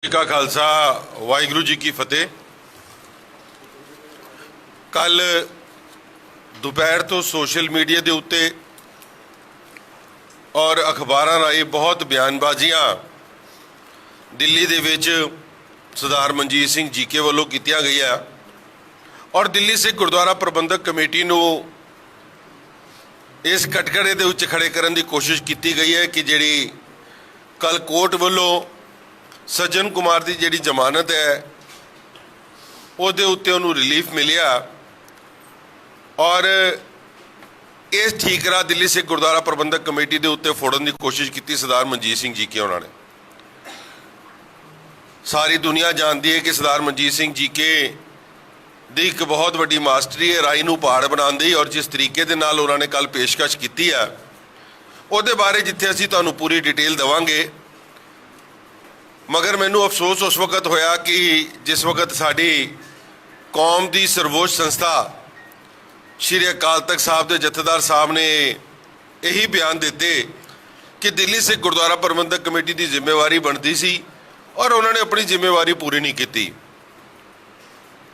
जी का खालसा वाहिगुरू जी की फतेह। कल दोपहर तो सोशल मीडिया के उत्ते और अखबारां राही बहुत बयानबाजियां दिल्ली दे विच सरदार मनजीत सिंह जीके वालों कीतियां गई है और दिल्ली सिख गुरुद्वारा प्रबंधक कमेटी नूं इस कटघरे दे उच्च खड़े करने की कोशिश की गई है कि जिहड़ी कल कोर्ट वालों सज्जन कुमार की जिहड़ी जमानत है उहदे उत्ते उहनूं रिलीफ मिलिया और इस ठीकरा दिल्ली सिख गुरुद्वारा प्रबंधक कमेटी के उत्ते फोड़न की कोशिश की सरदार मनजीत सिंह जी के उन्होंने। सारी दुनिया जानती है कि सरदार मनजीत सिंह जी के दी एक बहुत वड्डी मास्टरी है राई नूं पहाड़ बनाउण दी और जिस तरीके दे नाल उन्होंने कल पेशकश की है उहदे बारे जिथे असीं तुहानूं पूरी डिटेल देवांगे। मगर मैनू अफसोस उस वक्त होया कि जिस वक्त साड़ी कौम की सर्वोच्च संस्था श्री अकाल तख्त साहब के जथेदार साहब ने यही बयान दिते कि दिल्ली सिख गुरुद्वारा प्रबंधक कमेटी की जिम्मेवारी बनती सी और उन्होंने अपनी जिम्मेवारी पूरी नहीं की।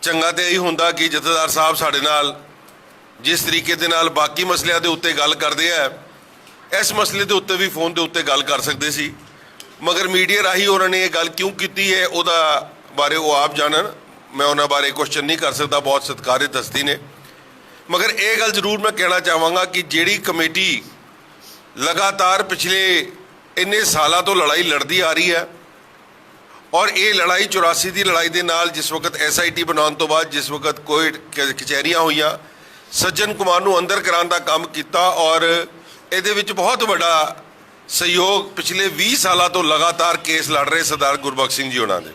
चंगा तो यही होंदा कि जथेदार साहब साढ़े नाल जिस तरीके के नाल बाकी मसलियां दे उत्ते गल करते हैं इस मसले के उत्ते भी फोन के उत्ते गल कर सकते सी, मगर मीडिया राही उन्होंने ये गल क्यों की है उहदा बारे वो आप जानन। मैं उन्होंने बारे क्वेश्चन नहीं कर सकता, बहुत सत्कारित हस्ती ने। मगर ये गल जरूर मैं कहना चाहवागा कि जिहड़ी कमेटी लगातार पिछले इन्ने सालों तो लड़ाई लड़ती आ रही है और ये लड़ाई 84 की लड़ाई के नाल जिस वक्त SIT बनाने तो बाद जिस वक्त कोई कचहरियां हुई सज्जन कुमार नूं अंदर कराने का काम किया और ये बहुत बड़ा सहयोग पिछले 20 सालों तो लगातार केस लड़ रहे सरदार गुरबख्श सिंह जी उन्होंने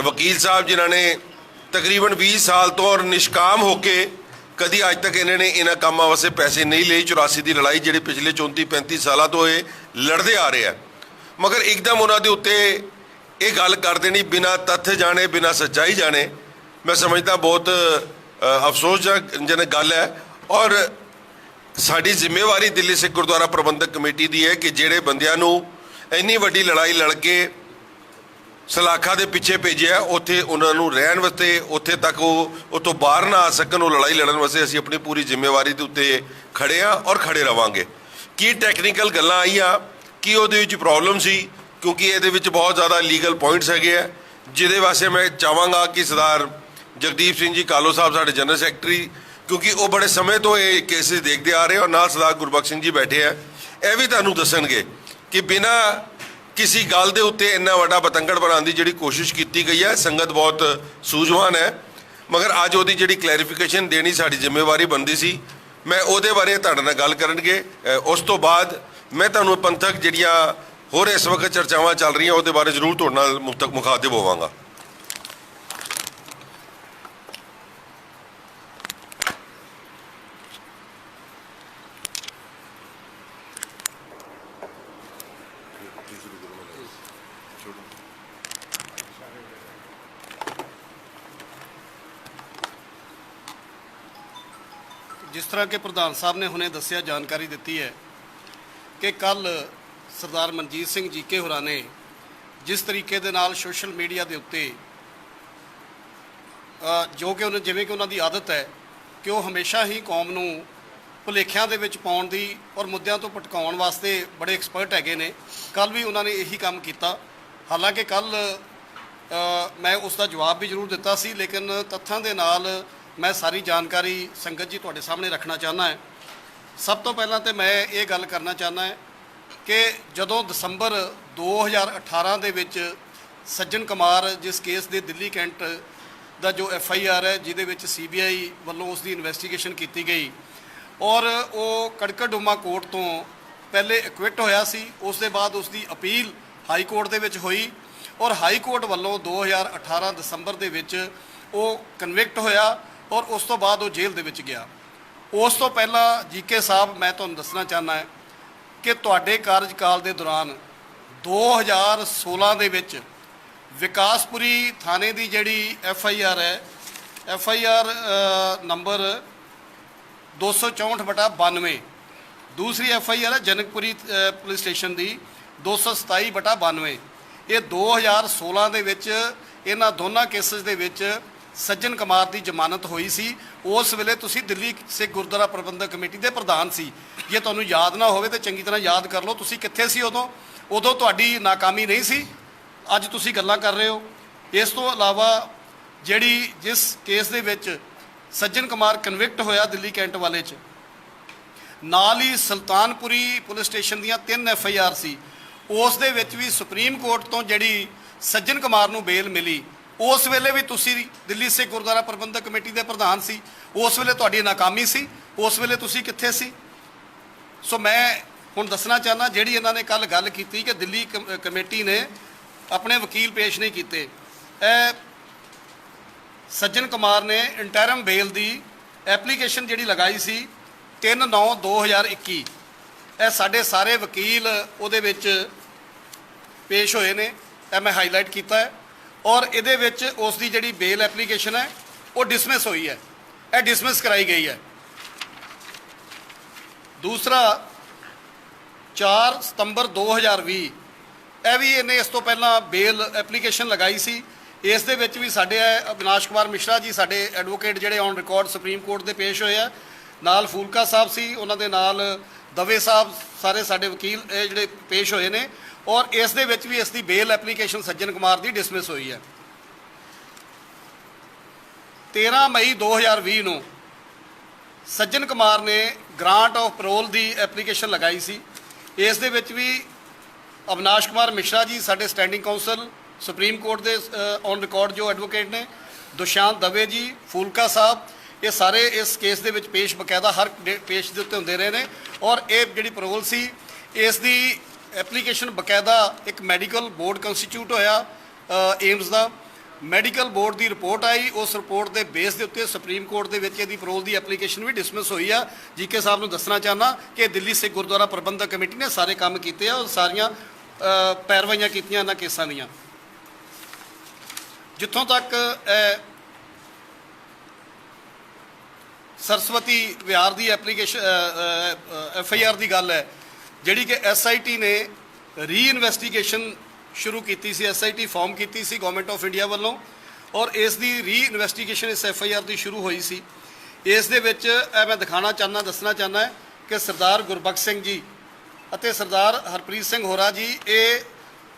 वकील साहब जिन्होंने तकरीबन 20 साल तो और निष्काम होके कभी अज तक इन्होंने इन्होंने कामों वास्ते पैसे नहीं लिए। 84 की लड़ाई जी पिछले 34-35 सालों तो ये लड़ते आ रहे हैं, मगर एकदम उन्होंने उत्ते ये गल कर देनी बिना तथ्य जाने बिना सच्चाई जाने मैं समझता बहुत अफसोसजनक गल है। और साड़ी जिम्मेवारी दिल्ली सिख गुरुद्वारा प्रबंधक कमेटी की है कि जेड़े बंदियां नूं इन्नी वड्डी लड़ाई लड़के सलाखा के पिछे भेजिया उत्थे उन्होंने रहन वास्ते उत्थे तक वो उतों बाहर ना आ सकन वो लड़ाई लड़न वास्ते असीं अपनी पूरी जिम्मेवारी के उत्ते खड़े हाँ और खड़े रवांगे। की टैक्नीकल गल्लां आईयां कि उहदे विच प्रॉब्लम सी क्योंकि ये बहुत ज़्यादा लीगल पॉइंट्स है जिहदे वास्ते मैं चाहांगा कि सरदार जगदीप सिंह जी कालो साहब साडे जनरल सैकटरी क्योंकि वो बड़े समय तो ये केसिस देखते आ रहे और नाल सरदार गुरबख्श सिंह जी बैठे हैं यह भी तुहानूं दस्सणगे कि बिना किसी गल के उत्ते इन्ना वड्डा बतंगड़ बनाने की जिहड़ी कोशिश की गई है। संगत बहुत सूझवान है मगर अज उहदी जिहड़ी क्लैरिफिकेशन देनी साडी जिम्मेवारी बनती सी। मैं उहदे बारे तुहाडे नाल गल करनगे उस तो बाद मैं तुहानूं पंथक जिहड़ियां होर इस वक्त चर्चावां चल रही उहदे बारे जरूर तुहाडे नाल मुखातिब होवांगा। जिस तरह के प्रधान साहब ने हुणे दस्सिया जानकारी दी है कि कल सरदार मनजीत सिंह जीके होरां ने जिस तरीके दे नाल सोशल मीडिया के उत्ते जो कि उन्हें जिवें कि उन्हां दी आदत है कि वो हमेशा ही कौम नूं भुलेखिਆਂ ਦੇ ਵਿੱਚ पाउण दी और मुद्दों तो भटकाउण वास्ते बड़े एक्सपर्ट हैगे ने। कल भी उन्होंने यही काम किया। हालांकि कल मैं उसका जवाब भी जरूर दिता सी लेकिन तथ्यां दे नाल मैं सारी जानकारी संगत जी तुहाडे सामने रखना चाहना है। सब तो पहला तो मैं ये गल करना चाहना है कि जदों दसंबर 2018 ਦੇ ਵਿੱਚ सज्जन कुमार जिस केस ਦੇ दिल्ली कैंट ਦਾ जो FIR है जिहदे ਵਿੱਚ CBI ਵੱਲੋਂ उसकी इन्वेस्टिगेशन की गई और वो कड़कड़डुमा कोर्ट तो पहले एक्विट होया सी, उस दे बाद उसकी अपील हाई कोर्ट दे विच हुई और हाई कोर्ट ਵੱਲੋਂ 2018 दसंबर ਦੇ ਵਿੱਚ वो कन्विक्ट होया और उस तो बाद वो जेल दे विच गया। उस तो पहला जीके साहब मैं तुहानूं दसना चाहना है कि तुहाडे कार्यकाल के दौरान 2016 ਦੇ ਵਿੱਚ विकासपुरी थाने की जिहड़ी FIR है FIR नंबर 264/92 दूसरी FIR है जनकपुरी पुलिस स्टेशन की 227/92 ਇਹ 2016 ਦੇ ਵਿੱਚ ਇਹਨਾਂ ਦੋਨਾਂ ਕੇਸਿਸ ਦੇ ਵਿੱਚ ਸੱਜਣ ਕੁਮਾਰ ਦੀ ਜ਼ਮਾਨਤ ਹੋਈ ਸੀ। ਉਸ ਵੇਲੇ ਤੁਸੀਂ ਦਿੱਲੀ ਸਿੱਖ ਗੁਰਦੁਆਰਾ ਪ੍ਰਬੰਧਕ ਕਮੇਟੀ ਦੇ ਪ੍ਰਧਾਨ ਸੀ। ਜੇ ਤੁਹਾਨੂੰ ਯਾਦ ਨਾ ਹੋਵੇ ਤਾਂ ਚੰਗੀ ਤਰ੍ਹਾਂ ਯਾਦ ਕਰ ਲਓ, ਤੁਸੀਂ ਕਿੱਥੇ ਸੀ ਉਦੋਂ ਤੁਹਾਡੀ ਨਾਕਾਮੀ ਨਹੀਂ ਸੀ, ਅੱਜ ਤੁਸੀਂ ਗੱਲਾਂ ਕਰ ਰਹੇ ਹੋ। ਇਸ ਤੋਂ ਇਲਾਵਾ ਜਿਸ ਕੇਸ ਦੇ ਵਿੱਚ ਸੱਜਣ ਕੁਮਾਰ ਕਨਵਿਕਟ ਹੋਇਆ ਦਿੱਲੀ ਕੈਂਟ ਵਾਲੇ 'ਚ, ਨਾਲ ਹੀ ਸੁਲਤਾਨਪੁਰੀ ਪੁਲਿਸ ਸਟੇਸ਼ਨ ਦੀਆਂ 3 FIR ਸੀ। ਉਸ ਦੇ ਵਿੱਚ ਵੀ ਸੁਪਰੀਮ ਕੋਰਟ ਤੋਂ ਜਿਹੜੀ ਸੱਜਣ ਕੁਮਾਰ ਨੂੰ ਬੇਲ ਮਿਲੀ, ਉਸ ਵੇਲੇ ਵੀ ਤੁਸੀਂ ਦਿੱਲੀ ਸਿੱਖ ਗੁਰਦੁਆਰਾ ਪ੍ਰਬੰਧਕ ਕਮੇਟੀ ਦੇ ਪ੍ਰਧਾਨ ਸੀ। ਉਸ ਵੇਲੇ ਤੁਹਾਡੀ ਨਾਕਾਮੀ ਸੀ, ਉਸ ਵੇਲੇ ਤੁਸੀਂ ਕਿੱਥੇ ਸੀ? ਸੋ ਮੈਂ ਹੁਣ ਦੱਸਣਾ ਚਾਹੁੰਦਾ, ਜਿਹੜੀ ਇਹਨਾਂ ਨੇ ਕੱਲ ਗੱਲ ਕੀਤੀ ਕਿ ਦਿੱਲੀ ਕਮੇਟੀ ਨੇ ਆਪਣੇ ਵਕੀਲ ਪੇਸ਼ ਨਹੀਂ ਕੀਤੇ, ਇਹ ਸੱਜਣ ਕੁਮਾਰ ਨੇ ਇੰਟਰਮ ਬੇਲ ਦੀ ਐਪਲੀਕੇਸ਼ਨ ਜਿਹੜੀ ਲਗਾਈ ਸੀ 3/9/2021, ਇਹ ਸਾਡੇ ਸਾਰੇ ਵਕੀਲ ਉਹਦੇ ਵਿੱਚ ਪੇਸ਼ ਹੋਏ ਨੇ, ਇਹ ਮੈਂ ਹਾਈਲਾਈਟ ਕੀਤਾ ਹੈ। ਔਰ ਇਹਦੇ ਵਿੱਚ ਉਸ ਦੀ ਜਿਹੜੀ ਬੇਲ ਐਪਲੀਕੇਸ਼ਨ ਹੈ ਉਹ ਡਿਸਮਿਸ ਹੋਈ ਹੈ, ਇਹ ਡਿਸਮਿਸ ਕਰਾਈ ਗਈ ਹੈ। ਦੂਸਰਾ 4 ਸਤੰਬਰ 2020, ਇਹ ਵੀ ਇਹਨੇ ਇਸ ਤੋਂ ਪਹਿਲਾਂ ਬੇਲ ਐਪਲੀਕੇਸ਼ਨ ਲਗਾਈ ਸੀ। ਇਸ ਦੇ ਵਿੱਚ ਵੀ ਸਾਡੇ ਅਵਿਨਾਸ਼ ਕੁਮਾਰ ਮਿਸ਼ਰਾ ਜੀ ਸਾਡੇ ਐਡਵੋਕੇਟ ਜਿਹੜੇ ਔਨ ਰਿਕਾਰਡ ਸੁਪਰੀਮ ਕੋਰਟ ਦੇ ਪੇਸ਼ ਹੋਏ ਆ, ਨਾਲ ਫੂਲਕਾ ਸਾਹਿਬ ਸੀ, ਉਹਨਾਂ ਦੇ ਨਾਲ ਦਵੇ ਸਾਹਿਬ, ਸਾਰੇ ਸਾਡੇ ਵਕੀਲ ਇਹ ਜਿਹੜੇ ਪੇਸ਼ ਹੋਏ ਨੇ। ਔਰ ਇਸ ਦੇ ਵਿੱਚ ਵੀ ਇਸ ਦੀ ਬੇਲ ਐਪਲੀਕੇਸ਼ਨ ਸੱਜਣ ਕੁਮਾਰ ਦੀ ਡਿਸਮਿਸ ਹੋਈ ਹੈ। 13 ਮਈ 2020 ਨੂੰ ਸੱਜਣ ਕੁਮਾਰ ਨੇ grant of parole the application ਲਗਾਈ ਸੀ। ਇਸ ਦੇ ਵਿੱਚ ਵੀ ਅਵਿਨਾਸ਼ ਕੁਮਾਰ ਮਿਸ਼ਰਾ ਜੀ ਸਾਡੇ ਸਟੈਂਡਿੰਗ ਕਾਉਂਸਲ ਸੁਪਰੀਮ ਕੋਰਟ ਦੇ ਔਨ ਰਿਕਾਰਡ ਜੋ ਐਡਵੋਕੇਟ ਨੇ, ਦੁਸ਼ਾਂਤ ਦਵੇ ਜੀ, ਫੂਲਕਾ ਸਾਹਿਬ, ਇਹ ਸਾਰੇ ਇਸ ਕੇਸ ਦੇ ਵਿੱਚ ਪੇਸ਼ ਬਕਾਇਦਾ ਹਰ ਪੇਸ਼ ਦੇ ਉੱਤੇ ਹੁੰਦੇ ਰਹੇ ਨੇ। ਔਰ ਇਹ ਜਿਹੜੀ ਪੈਰੋਲ ਸੀ, ਇਸ ਦੀ ਐਪਲੀਕੇਸ਼ਨ ਬਕਾਇਦਾ ਇੱਕ ਮੈਡੀਕਲ ਬੋਰਡ ਕੰਸਟੀਟਿਊਟ ਹੋਇਆ ਏਮਸ ਦਾ, ਮੈਡੀਕਲ ਬੋਰਡ ਦੀ ਰਿਪੋਰਟ ਆਈ, ਉਸ ਰਿਪੋਰਟ ਦੇ ਬੇਸ ਦੇ ਉੱਤੇ ਸੁਪਰੀਮ ਕੋਰਟ ਦੇ ਵਿੱਚ ਇਹਦੀ ਪੈਰੋਲ ਦੀ ਐਪਲੀਕੇਸ਼ਨ ਵੀ ਡਿਸਮਿਸ ਹੋਈ ਆ। ਜੀਕੇ ਸਾਹਿਬ ਨੂੰ ਦੱਸਣਾ ਚਾਹੁੰਦਾ ਕਿ ਦਿੱਲੀ ਸਿੱਖ ਗੁਰਦੁਆਰਾ ਪ੍ਰਬੰਧਕ ਕਮੇਟੀ ਨੇ ਸਾਰੇ ਕੰਮ ਕੀਤੇ ਆ ਔਰ ਸਾਰੀਆਂ ਪੈਰਵਾਈਆਂ ਕੀਤੀਆਂ ਇਹਨਾਂ ਕੇਸਾਂ ਦੀਆਂ। ਜਿੱਥੋਂ ਤੱਕ ਸਰਸਵਤੀ ਵਿਹਾਰ ਦੀ ਐਪਲੀਕੇਸ਼ਨ FIR ਦੀ ਗੱਲ ਹੈ, ਜਿਹੜੀ ਕਿ SIT ਨੇ ਰੀ ਇਨਵੈਸਟੀਗੇਸ਼ਨ ਸ਼ੁਰੂ ਕੀਤੀ ਸੀ, SIT ਫਾਰਮ ਕੀਤੀ ਸੀ ਗਵਰਨਮੈਂਟ ਆਫ ਇੰਡੀਆ ਵੱਲੋਂ, ਔਰ ਇਸ ਦੀ ਰੀ ਇਨਵੈਸਟੀਗੇਸ਼ਨ ਇਸ FIR ਦੀ ਸ਼ੁਰੂ ਹੋਈ ਸੀ। ਇਸ ਦੇ ਵਿੱਚ ਇਹ ਮੈਂ ਦੱਸਣਾ ਚਾਹੁੰਦਾ ਕਿ ਸਰਦਾਰ ਗੁਰਬਖਸ਼ ਸਿੰਘ ਜੀ ਅਤੇ ਸਰਦਾਰ ਹਰਪ੍ਰੀਤ ਸਿੰਘ ਹੋਰਾ ਜੀ ਇਹ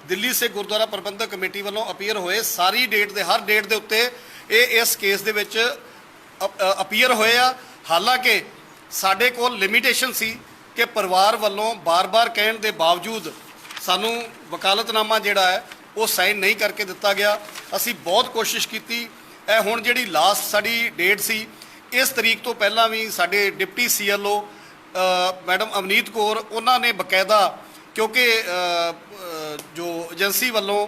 ਦਿੱਲੀ ਸਿੱਖ ਗੁਰਦੁਆਰਾ ਪ੍ਰਬੰਧਕ ਕਮੇਟੀ ਵੱਲੋਂ ਅਪੀਅਰ ਹੋਏ। ਸਾਰੀ ਡੇਟ ਦੇ ਹਰ ਡੇਟ ਦੇ ਉੱਤੇ ਇਹ ਇਸ ਕੇਸ ਦੇ ਵਿੱਚ ਅਪੀਅਰ ਹੋਏ ਆ। ਹਾਲਾਂਕਿ ਸਾਡੇ ਕੋਲ ਲਿਮਿਟੇਸ਼ਨ ਸੀ ਕਿ ਪਰਿਵਾਰ ਵੱਲੋਂ ਬਾਰ-ਬਾਰ ਕਹਿਣ ਦੇ ਬਾਵਜੂਦ ਸਾਨੂੰ ਵਕਾਲਤਨਾਮਾ ਜਿਹੜਾ ਹੈ ਉਹ ਸਾਈਨ ਨਹੀਂ ਕਰਕੇ ਦਿੱਤਾ ਗਿਆ। ਅਸੀਂ ਬਹੁਤ ਕੋਸ਼ਿਸ਼ ਕੀਤੀ। ਇਹ ਹੁਣ ਜਿਹੜੀ ਲਾਸਟ ਸਾਡੀ ਡੇਟ ਸੀ, ਇਸ ਤਰੀਕ ਤੋਂ ਪਹਿਲਾਂ ਵੀ ਸਾਡੇ deputy CLO madam Avneet Kaur, ਉਹਨਾਂ ਨੇ ਬਕਾਇਦਾ, ਕਿਉਂਕਿ ਜੋ ਏਜੰਸੀ ਵੱਲੋਂ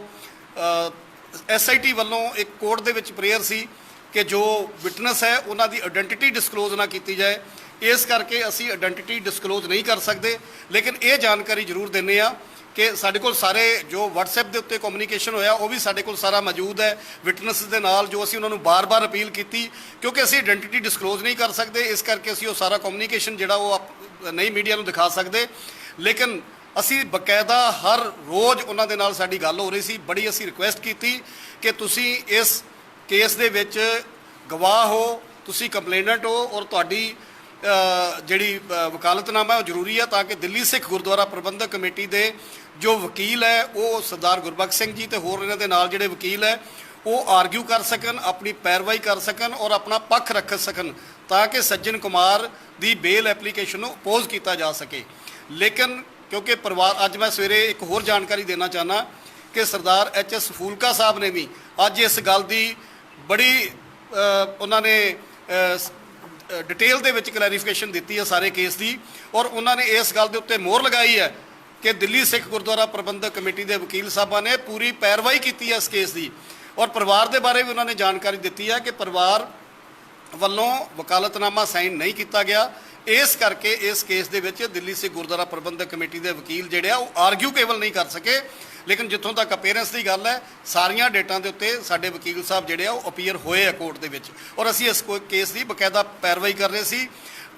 SIT ਵੱਲੋਂ ਇੱਕ ਕੋਰਟ ਦੇ ਵਿੱਚ ਪ੍ਰੇਅਰ ਸੀ ਕਿ ਜੋ ਵਿਟਨੈਸ ਹੈ ਉਹਨਾਂ ਦੀ ਆਇਡੈਂਟੀਟੀ ਡਿਸਕਲੋਜ਼ ਨਾ ਕੀਤੀ ਜਾਏ, ਇਸ ਕਰਕੇ ਅਸੀਂ ਆਇਡੈਂਟੀਟੀ ਡਿਸਕਲੋਜ਼ ਨਹੀਂ ਕਰ ਸਕਦੇ। ਲੇਕਿਨ ਇਹ ਜਾਣਕਾਰੀ ਜ਼ਰੂਰ ਦਿੰਦੇ ਆ ਕਿ ਸਾਡੇ ਕੋਲ ਸਾਰੇ ਜੋ WhatsApp ਦੇ ਉੱਤੇ ਕਮਿਊਨੀਕੇਸ਼ਨ ਹੋਇਆ ਉਹ ਵੀ ਸਾਡੇ ਕੋਲ ਸਾਰਾ ਮੌਜੂਦ ਹੈ ਵਿਟਨੈਸ ਦੇ ਨਾਲ, ਜੋ ਅਸੀਂ ਉਹਨਾਂ ਨੂੰ ਬਾਰ-ਬਾਰ ਅਪੀਲ ਕੀਤੀ, ਕਿਉਂਕਿ ਅਸੀਂ ਆਇਡੈਂਟੀਟੀ ਡਿਸਕਲੋਜ਼ ਨਹੀਂ ਕਰ ਸਕਦੇ, ਇਸ ਕਰਕੇ ਅਸੀਂ ਉਹ ਸਾਰਾ ਕਮਿਊਨੀਕੇਸ਼ਨ ਜਿਹੜਾ ਉਹ ਨਹੀਂ ਮੀਡੀਆ ਨੂੰ ਦਿਖਾ ਸਕਦੇ। ਲੇਕਿਨ ਅਸੀਂ ਬਕਾਇਦਾ ਹਰ ਰੋਜ਼ ਉਹਨਾਂ ਦੇ ਨਾਲ ਸਾਡੀ ਗੱਲ ਹੋ ਰਹੀ ਸੀ। ਬੜੀ ਅਸੀਂ ਰਿਕੁਐਸਟ ਕੀਤੀ ਕਿ ਤੁਸੀਂ ਇਸ ਕੇਸ ਦੇ ਵਿੱਚ ਗਵਾਹ ਹੋ, ਤੁਸੀਂ ਕੰਪਲੇਨੈਂਟ ਹੋ, ਔਰ ਤੁਹਾਡੀ ਜਿਹੜੀ ਵਕਾਲਤਨਾਮਾ ਉਹ ਜ਼ਰੂਰੀ ਹੈ ਤਾਂ ਕਿ ਦਿੱਲੀ ਸਿੱਖ ਗੁਰਦੁਆਰਾ ਪ੍ਰਬੰਧਕ ਕਮੇਟੀ ਦੇ ਜੋ ਵਕੀਲ ਹੈ ਉਹ ਸਰਦਾਰ ਗੁਰਬਖਸ਼ ਸਿੰਘ ਜੀ ਤੇ ਹੋਰ ਇਹਨਾਂ ਦੇ ਨਾਲ ਜਿਹੜੇ ਵਕੀਲ ਹੈ ਉਹ ਆਰਗਿਊ ਕਰ ਸਕਣ, ਆਪਣੀ ਪੈਰਵਾਈ ਕਰ ਸਕਣ ਔਰ ਆਪਣਾ ਪੱਖ ਰੱਖ ਸਕਣ, ਤਾਂ ਕਿ ਸੱਜਣ ਕੁਮਾਰ ਦੀ ਬੇਲ ਐਪਲੀਕੇਸ਼ਨ ਨੂੰ ਅਪੋਜ਼ ਕੀਤਾ ਜਾ ਸਕੇ। ਲੇਕਿਨ ਕਿਉਂਕਿ ਪਰਿਵਾਰ, ਅੱਜ ਮੈਂ ਸਵੇਰੇ ਇੱਕ ਹੋਰ ਜਾਣਕਾਰੀ ਦੇਣਾ ਚਾਹੁੰਦਾ ਕਿ ਸਰਦਾਰ HS ਫੂਲਕਾ ਸਾਹਿਬ ਨੇ ਵੀ ਅੱਜ ਇਸ ਗੱਲ ਦੀ ਬੜੀ ਉਹਨਾਂ ਨੇ ਡਿਟੇਲ ਦੇ ਵਿੱਚ ਕਲੈਰੀਫਿਕੇਸ਼ਨ ਦਿੱਤੀ ਹੈ ਸਾਰੇ ਕੇਸ ਦੀ, ਔਰ ਉਹਨਾਂ ਨੇ ਇਸ ਗੱਲ ਦੇ ਉੱਤੇ ਮੋਹਰ ਲਗਾਈ ਹੈ ਕਿ ਦਿੱਲੀ ਸਿੱਖ ਗੁਰਦੁਆਰਾ ਪ੍ਰਬੰਧਕ ਕਮੇਟੀ ਦੇ ਵਕੀਲ ਸਾਹਿਬਾਂ ਨੇ ਪੂਰੀ ਪੈਰਵਾਈ ਕੀਤੀ ਹੈ ਇਸ ਕੇਸ ਦੀ। ਔਰ ਪਰਿਵਾਰ ਦੇ ਬਾਰੇ ਵੀ ਉਹਨਾਂ ਨੇ ਜਾਣਕਾਰੀ ਦਿੱਤੀ ਹੈ ਕਿ ਪਰਿਵਾਰ ਵੱਲੋਂ ਵਕਾਲਤਨਾਮਾ ਸਾਈਨ ਨਹੀਂ ਕੀਤਾ ਗਿਆ, ਇਸ ਕਰਕੇ ਇਸ ਕੇਸ ਦੇ ਵਿੱਚ ਦਿੱਲੀ ਸਿੱਖ ਗੁਰਦੁਆਰਾ ਪ੍ਰਬੰਧਕ ਕਮੇਟੀ ਦੇ ਵਕੀਲ ਜਿਹੜੇ ਆ ਉਹ ਆਰਗਿਊ ਕੇਵਲ ਨਹੀਂ ਕਰ ਸਕੇ। ਲੇਕਿਨ ਜਿੱਥੋਂ ਤੱਕ ਅਪੀਅਰੈਂਸ ਦੀ ਗੱਲ ਹੈ, ਸਾਰੀਆਂ ਡੇਟਾਂ ਦੇ ਉੱਤੇ ਸਾਡੇ ਵਕੀਲ ਸਾਹਿਬ ਜਿਹੜੇ ਆ ਉਹ ਅਪੀਅਰ ਹੋਏ ਆ ਕੋਰਟ ਦੇ ਵਿੱਚ, ਔਰ ਅਸੀਂ ਇਸ ਕੇਸ ਦੀ ਬਕਾਇਦਾ ਪੈਰਵਾਈ ਕਰ ਰਹੇ ਸੀ।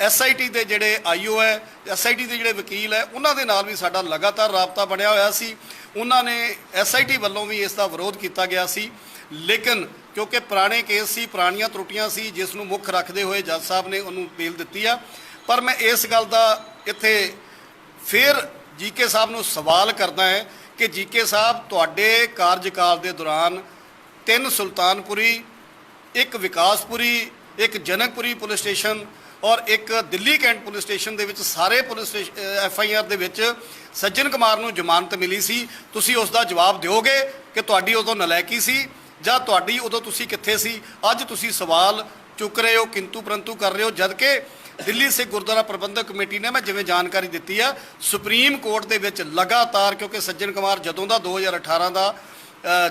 SIT ਦੇ ਜਿਹੜੇ IO ਹੈ, SIT ਦੇ ਜਿਹੜੇ ਵਕੀਲ ਹੈ, ਉਹਨਾਂ ਦੇ ਨਾਲ ਵੀ ਸਾਡਾ ਲਗਾਤਾਰ ਰਾਬਤਾ ਬਣਿਆ ਹੋਇਆ ਸੀ। ਉਹਨਾਂ ਨੇ SIT ਵੱਲੋਂ ਵੀ ਇਸ ਦਾ ਵਿਰੋਧ ਕੀਤਾ ਗਿਆ ਸੀ, ਲੇਕਿਨ ਕਿਉਂਕਿ ਪੁਰਾਣੇ ਕੇਸ ਸੀ, ਪੁਰਾਣੀਆਂ ਤਰੁੱਟੀਆਂ ਸੀ, ਜਿਸ ਨੂੰ ਮੁੱਖ ਰੱਖਦੇ ਹੋਏ ਜੱਜ ਸਾਹਿਬ ਨੇ ਉਹਨੂੰ ਬੇਲ ਦਿੱਤੀ ਆ। ਪਰ ਮੈਂ ਇਸ ਗੱਲ ਦਾ ਇੱਥੇ ਫਿਰ GK ਸਾਹਿਬ ਨੂੰ ਸਵਾਲ ਕਰਦਾ ਹੈ ਕਿ GK ਸਾਹਿਬ, ਤੁਹਾਡੇ ਕਾਰਜਕਾਲ ਦੇ ਦੌਰਾਨ 3 ਸੁਲਤਾਨਪੁਰੀ, 1 ਵਿਕਾਸਪੁਰੀ, 1 ਜਨਕਪੁਰੀ ਪੁਲਿਸ ਸਟੇਸ਼ਨ ਔਰ 1 ਦਿੱਲੀ ਕੈਂਟ ਪੁਲਿਸ ਸਟੇਸ਼ਨ ਦੇ ਵਿੱਚ ਸਾਰੇ ਪੁਲਿਸ FIR ਦੇ ਵਿੱਚ ਸੱਜਣ ਕੁਮਾਰ ਨੂੰ ਜ਼ਮਾਨਤ ਮਿਲੀ ਸੀ। ਤੁਸੀਂ ਉਸ ਦਾ ਜਵਾਬ ਦਿਓਗੇ ਕਿ ਤੁਹਾਡੀ ਉਦੋਂ ਨਲਾਇਕੀ ਸੀ ਜਾਂ ਤੁਹਾਡੀ ਉਦੋਂ ਤੁਸੀਂ ਕਿੱਥੇ ਸੀ? ਅੱਜ ਤੁਸੀਂ ਸਵਾਲ ਚੁੱਕ ਰਹੇ ਹੋ, ਕਿੰਤੂ ਪਰੰਤੂ ਕਰ ਰਹੇ ਹੋ, ਜਦ ਕਿ ਦਿੱਲੀ ਸਿੱਖ ਗੁਰਦੁਆਰਾ ਪ੍ਰਬੰਧਕ ਕਮੇਟੀ ਨੇ, ਮੈਂ ਜਿਵੇਂ ਜਾਣਕਾਰੀ ਦਿੱਤੀ ਆ, ਸੁਪਰੀਮ ਕੋਰਟ ਦੇ ਵਿੱਚ ਲਗਾਤਾਰ, ਕਿਉਂਕਿ ਸੱਜਣ ਕੁਮਾਰ ਜਦੋਂ ਦਾ 2018 ਦਾ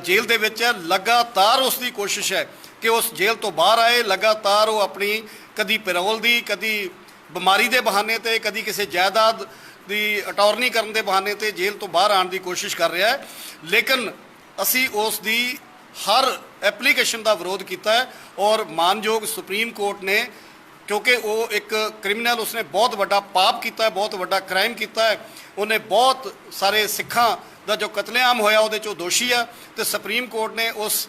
ਜੇਲ੍ਹ ਦੇ ਵਿੱਚ ਹੈ, ਲਗਾਤਾਰ ਉਸ ਦੀ ਕੋਸ਼ਿਸ਼ ਹੈ ਕਿ ਉਸ ਜੇਲ੍ਹ ਤੋਂ ਬਾਹਰ ਆਏ। ਲਗਾਤਾਰ ਉਹ ਆਪਣੀ ਕਦੀ ਪੈਰੋਲ ਦੀ, ਕਦੀ ਬਿਮਾਰੀ ਦੇ ਬਹਾਨੇ ਤੇ, ਕਦੀ ਕਿਸੇ ਜਾਇਦਾਦ ਦੀ ਅਟਾਰਨੀ ਕਰਨ ਦੇ ਬਹਾਨੇ ਤੇ ਜੇਲ੍ਹ ਤੋਂ ਬਾਹਰ ਆਉਣ ਦੀ ਕੋਸ਼ਿਸ਼ ਕਰ ਰਿਹਾ ਹੈ। ਲੇਕਿਨ ਅਸੀਂ ਉਸ ਦੀ ਹਰ ਐਪਲੀਕੇਸ਼ਨ ਦਾ ਵਿਰੋਧ ਕੀਤਾ ਹੈ ਔਰ ਮਾਨਯੋਗ ਸੁਪਰੀਮ ਕੋਰਟ ਨੇ, ਕਿਉਂਕਿ ਉਹ ਇੱਕ ਕ੍ਰਿਮੀਨਲ, ਉਸਨੇ ਬਹੁਤ ਵੱਡਾ ਪਾਪ ਕੀਤਾ ਹੈ, ਬਹੁਤ ਵੱਡਾ ਕ੍ਰਾਈਮ ਕੀਤਾ ਹੈ, ਉਹਨੇ ਬਹੁਤ ਸਾਰੇ ਸਿੱਖਾਂ ਦਾ ਜੋ ਕਤਲੇਆਮ ਹੋਇਆ ਉਹਦੇ 'ਚੋਂ ਦੋਸ਼ੀ ਆ, ਤੇ ਸੁਪਰੀਮ ਕੋਰਟ ਨੇ ਉਸ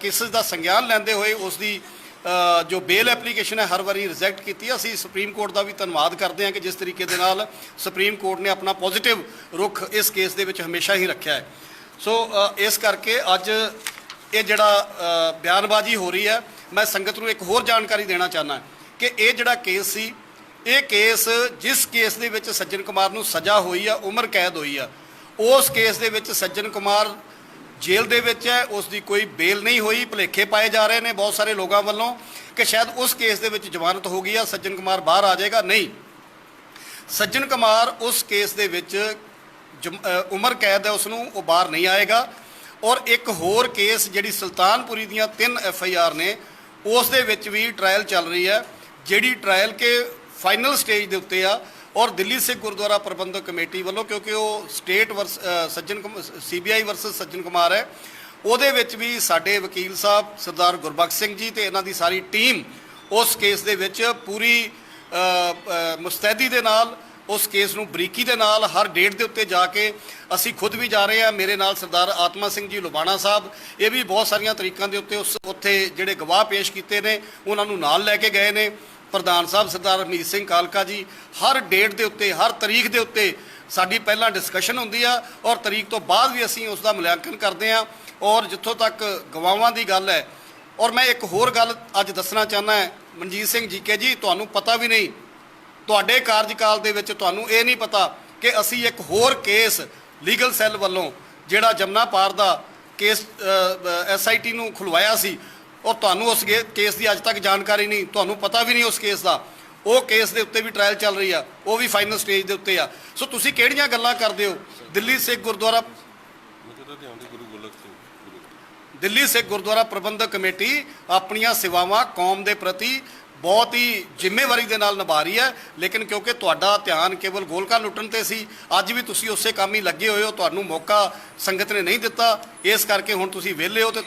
ਕੇਸਿਸ ਦਾ ਸੰਗਿਆਨ ਲੈਂਦੇ ਹੋਏ ਉਸ ਦੀ ਜੋ ਬੇਲ ਐਪਲੀਕੇਸ਼ਨ ਹੈ ਹਰ ਵਾਰੀ ਰਿਜੈਕਟ ਕੀਤੀ। ਅਸੀਂ ਸੁਪਰੀਮ ਕੋਰਟ ਦਾ ਵੀ ਧੰਨਵਾਦ ਕਰਦੇ ਹਾਂ ਕਿ ਜਿਸ ਤਰੀਕੇ ਦੇ ਨਾਲ ਸੁਪਰੀਮ ਕੋਰਟ ਨੇ ਆਪਣਾ ਪੋਜ਼ਿਟਿਵ ਰੁਖ ਇਸ ਕੇਸ ਦੇ ਵਿੱਚ ਹਮੇਸ਼ਾ ਹੀ ਰੱਖਿਆ ਹੈ। ਸੋ ਇਸ ਕਰਕੇ ਅੱਜ ਇਹ ਜਿਹੜਾ ਬਿਆਨਬਾਜ਼ੀ ਹੋ ਰਹੀ ਹੈ, ਮੈਂ ਸੰਗਤ ਨੂੰ ਇੱਕ ਹੋਰ ਜਾਣਕਾਰੀ ਦੇਣਾ ਚਾਹੁੰਦਾ ਕਿ ਇਹ ਜਿਹੜਾ ਕੇਸ ਸੀ, ਇਹ ਕੇਸ ਜਿਸ ਕੇਸ ਦੇ ਵਿੱਚ ਸੱਜਣ ਕੁਮਾਰ ਨੂੰ ਸਜ਼ਾ ਹੋਈ ਆ, ਉਮਰ ਕੈਦ ਹੋਈ ਆ, ਉਸ ਕੇਸ ਦੇ ਵਿੱਚ ਸੱਜਣ ਕੁਮਾਰ ਜੇਲ੍ਹ ਦੇ ਵਿੱਚ ਹੈ, ਉਸ ਦੀ ਕੋਈ ਬੇਲ ਨਹੀਂ ਹੋਈ। ਭੁਲੇਖੇ ਪਾਏ ਜਾ ਰਹੇ ਨੇ ਬਹੁਤ ਸਾਰੇ ਲੋਕਾਂ ਵੱਲੋਂ ਕਿ ਸ਼ਾਇਦ ਉਸ ਕੇਸ ਦੇ ਵਿੱਚ ਜ਼ਮਾਨਤ ਹੋ ਗਈ ਆ, ਸੱਜਣ ਕੁਮਾਰ ਬਾਹਰ ਆ ਜਾਏਗਾ। ਨਹੀਂ, ਸੱਜਣ ਕੁਮਾਰ ਉਸ ਕੇਸ ਦੇ ਵਿੱਚ ਉਮਰ ਕੈਦ ਹੈ, ਉਸ ਨੂੰ ਉਹ ਬਾਹਰ ਨਹੀਂ ਆਏਗਾ। ਔਰ ਇੱਕ ਹੋਰ ਕੇਸ ਜਿਹੜੀ ਸੁਲਤਾਨਪੁਰੀ ਦੀਆਂ 3 FIR ਨੇ, ਉਸ ਦੇ ਵਿੱਚ ਵੀ ਟਰਾਇਲ ਚੱਲ ਰਹੀ ਹੈ, ਜਿਹੜੀ ਟਰਾਇਲ ਕੇ ਫਾਈਨਲ ਸਟੇਜ ਦੇ ਉੱਤੇ ਆ। ਔਰ ਦਿੱਲੀ ਸਿੱਖ ਗੁਰਦੁਆਰਾ ਪ੍ਰਬੰਧਕ ਕਮੇਟੀ ਵੱਲੋਂ, ਕਿਉਂਕਿ ਉਹ state CBI versus Sajjan Kumar ਹੈ, ਉਹਦੇ ਵਿੱਚ ਵੀ ਸਾਡੇ ਵਕੀਲ ਸਾਹਿਬ ਸਰਦਾਰ ਗੁਰਬਖਸ਼ ਸਿੰਘ ਜੀ ਤੇ ਇਹਨਾਂ ਦੀ ਸਾਰੀ ਟੀਮ ਉਸ ਕੇਸ ਦੇ ਵਿੱਚ ਪੂਰੀ ਮੁਸਤੈਦੀ ਦੇ ਨਾਲ, ਉਸ ਕੇਸ ਨੂੰ ਬਰੀਕੀ ਦੇ ਨਾਲ ਹਰ ਡੇਟ ਦੇ ਉੱਤੇ ਜਾ ਕੇ, ਅਸੀਂ ਖੁਦ ਵੀ ਜਾ ਰਹੇ ਹਾਂ, ਮੇਰੇ ਨਾਲ ਸਰਦਾਰ ਆਤਮਾ ਸਿੰਘ ਜੀ ਲੁਬਾਣਾ ਸਾਹਿਬ, ਇਹ ਵੀ ਬਹੁਤ ਸਾਰੀਆਂ ਤਰੀਕਾਂ ਦੇ ਉੱਤੇ ਉੱਥੇ ਜਿਹੜੇ ਗਵਾਹ ਪੇਸ਼ ਕੀਤੇ ਨੇ ਉਹਨਾਂ ਨੂੰ ਨਾਲ ਲੈ ਕੇ ਗਏ ਨੇ। ਪ੍ਰਧਾਨ ਸਾਹਿਬ ਸਰਦਾਰ ਹਰਮੀਤ ਸਿੰਘ ਕਾਲਕਾ ਜੀ, ਹਰ ਡੇਟ ਦੇ ਉੱਤੇ, ਹਰ ਤਾਰੀਖ ਦੇ ਉੱਤੇ ਸਾਡੀ ਪਹਿਲਾਂ ਡਿਸਕਸ਼ਨ ਹੁੰਦੀ ਆ ਔਰ ਤਾਰੀਖ ਤੋਂ ਬਾਅਦ ਵੀ ਅਸੀਂ ਉਸ ਦਾ ਮੁਲਾਂਕਣ ਕਰਦੇ ਹਾਂ। ਔਰ ਜਿੱਥੋਂ ਤੱਕ ਗਵਾਹਾਂ ਦੀ ਗੱਲ ਹੈ, ਔਰ ਮੈਂ ਇੱਕ ਹੋਰ ਗੱਲ ਅੱਜ ਦੱਸਣਾ ਚਾਹੁੰਦਾ ਹੈ ਮਨਜੀਤ ਸਿੰਘ GK ਜੀ, ਤੁਹਾਨੂੰ ਪਤਾ ਵੀ ਨਹੀਂ, ਤੁਹਾਡੇ ਕਾਰਜਕਾਲ ਦੇ ਵਿੱਚ ਤੁਹਾਨੂੰ ਇਹ ਨਹੀਂ ਪਤਾ ਕਿ ਅਸੀਂ ਇੱਕ ਹੋਰ ਕੇਸ ਲੀਗਲ ਸੈੱਲ ਵੱਲੋਂ ਜਿਹੜਾ ਜਮਨਾ ਪਾਰ ਦਾ ਕੇਸ SIT ਨੂੰ ਖੁਲਵਾਇਆ ਸੀ, ਔਰ ਤੁਹਾਨੂੰ ਉਸ ਕੇਸ ਦੀ ਅੱਜ ਤੱਕ ਜਾਣਕਾਰੀ ਨਹੀਂ, ਤੁਹਾਨੂੰ ਪਤਾ ਵੀ ਨਹੀਂ ਉਸ ਕੇਸ ਦਾ। ਉਹ ਕੇਸ ਦੇ ਉੱਤੇ ਵੀ ਟਰਾਇਲ ਚੱਲ ਰਹੀ ਆ, ਉਹ ਵੀ ਫਾਈਨਲ ਸਟੇਜ ਦੇ ਉੱਤੇ ਆ। ਸੋ ਤੁਸੀਂ ਕਿਹੜੀਆਂ ਗੱਲਾਂ ਕਰਦੇ ਹੋ? ਦਿੱਲੀ ਸਿੱਖ ਗੁਰਦੁਆਰਾ ਪ੍ਰਬੰਧਕ ਕਮੇਟੀ ਆਪਣੀਆਂ ਸੇਵਾਵਾਂ ਕੌਮ ਦੇ ਪ੍ਰਤੀ ਬਹੁਤ ਹੀ ਜ਼ਿੰਮੇਵਾਰੀ ਦੇ ਨਾਲ ਨਿਭਾ ਰਹੀ ਹੈ, ਲੇਕਿਨ ਕਿਉਂਕਿ ਤੁਹਾਡਾ ਧਿਆਨ ਕੇਵਲ ਗੋਲਕਾਂ ਲੁੱਟਣ ਤੇ ਸੀ, ਅੱਜ ਵੀ ਤੁਸੀਂ ਉਸੇ ਕੰਮ ਹੀ ਲੱਗੇ ਹੋਏ ਹੋ, ਤੁਹਾਨੂੰ ਮੌਕਾ ਸੰਗਤ ਨੇ ਨਹੀਂ ਦਿੱਤਾ, ਇਸ ਕਰਕੇ ਹੁਣ ਤੁਸੀਂ ਵਿਹਲੇ ਹੋ ਤੇ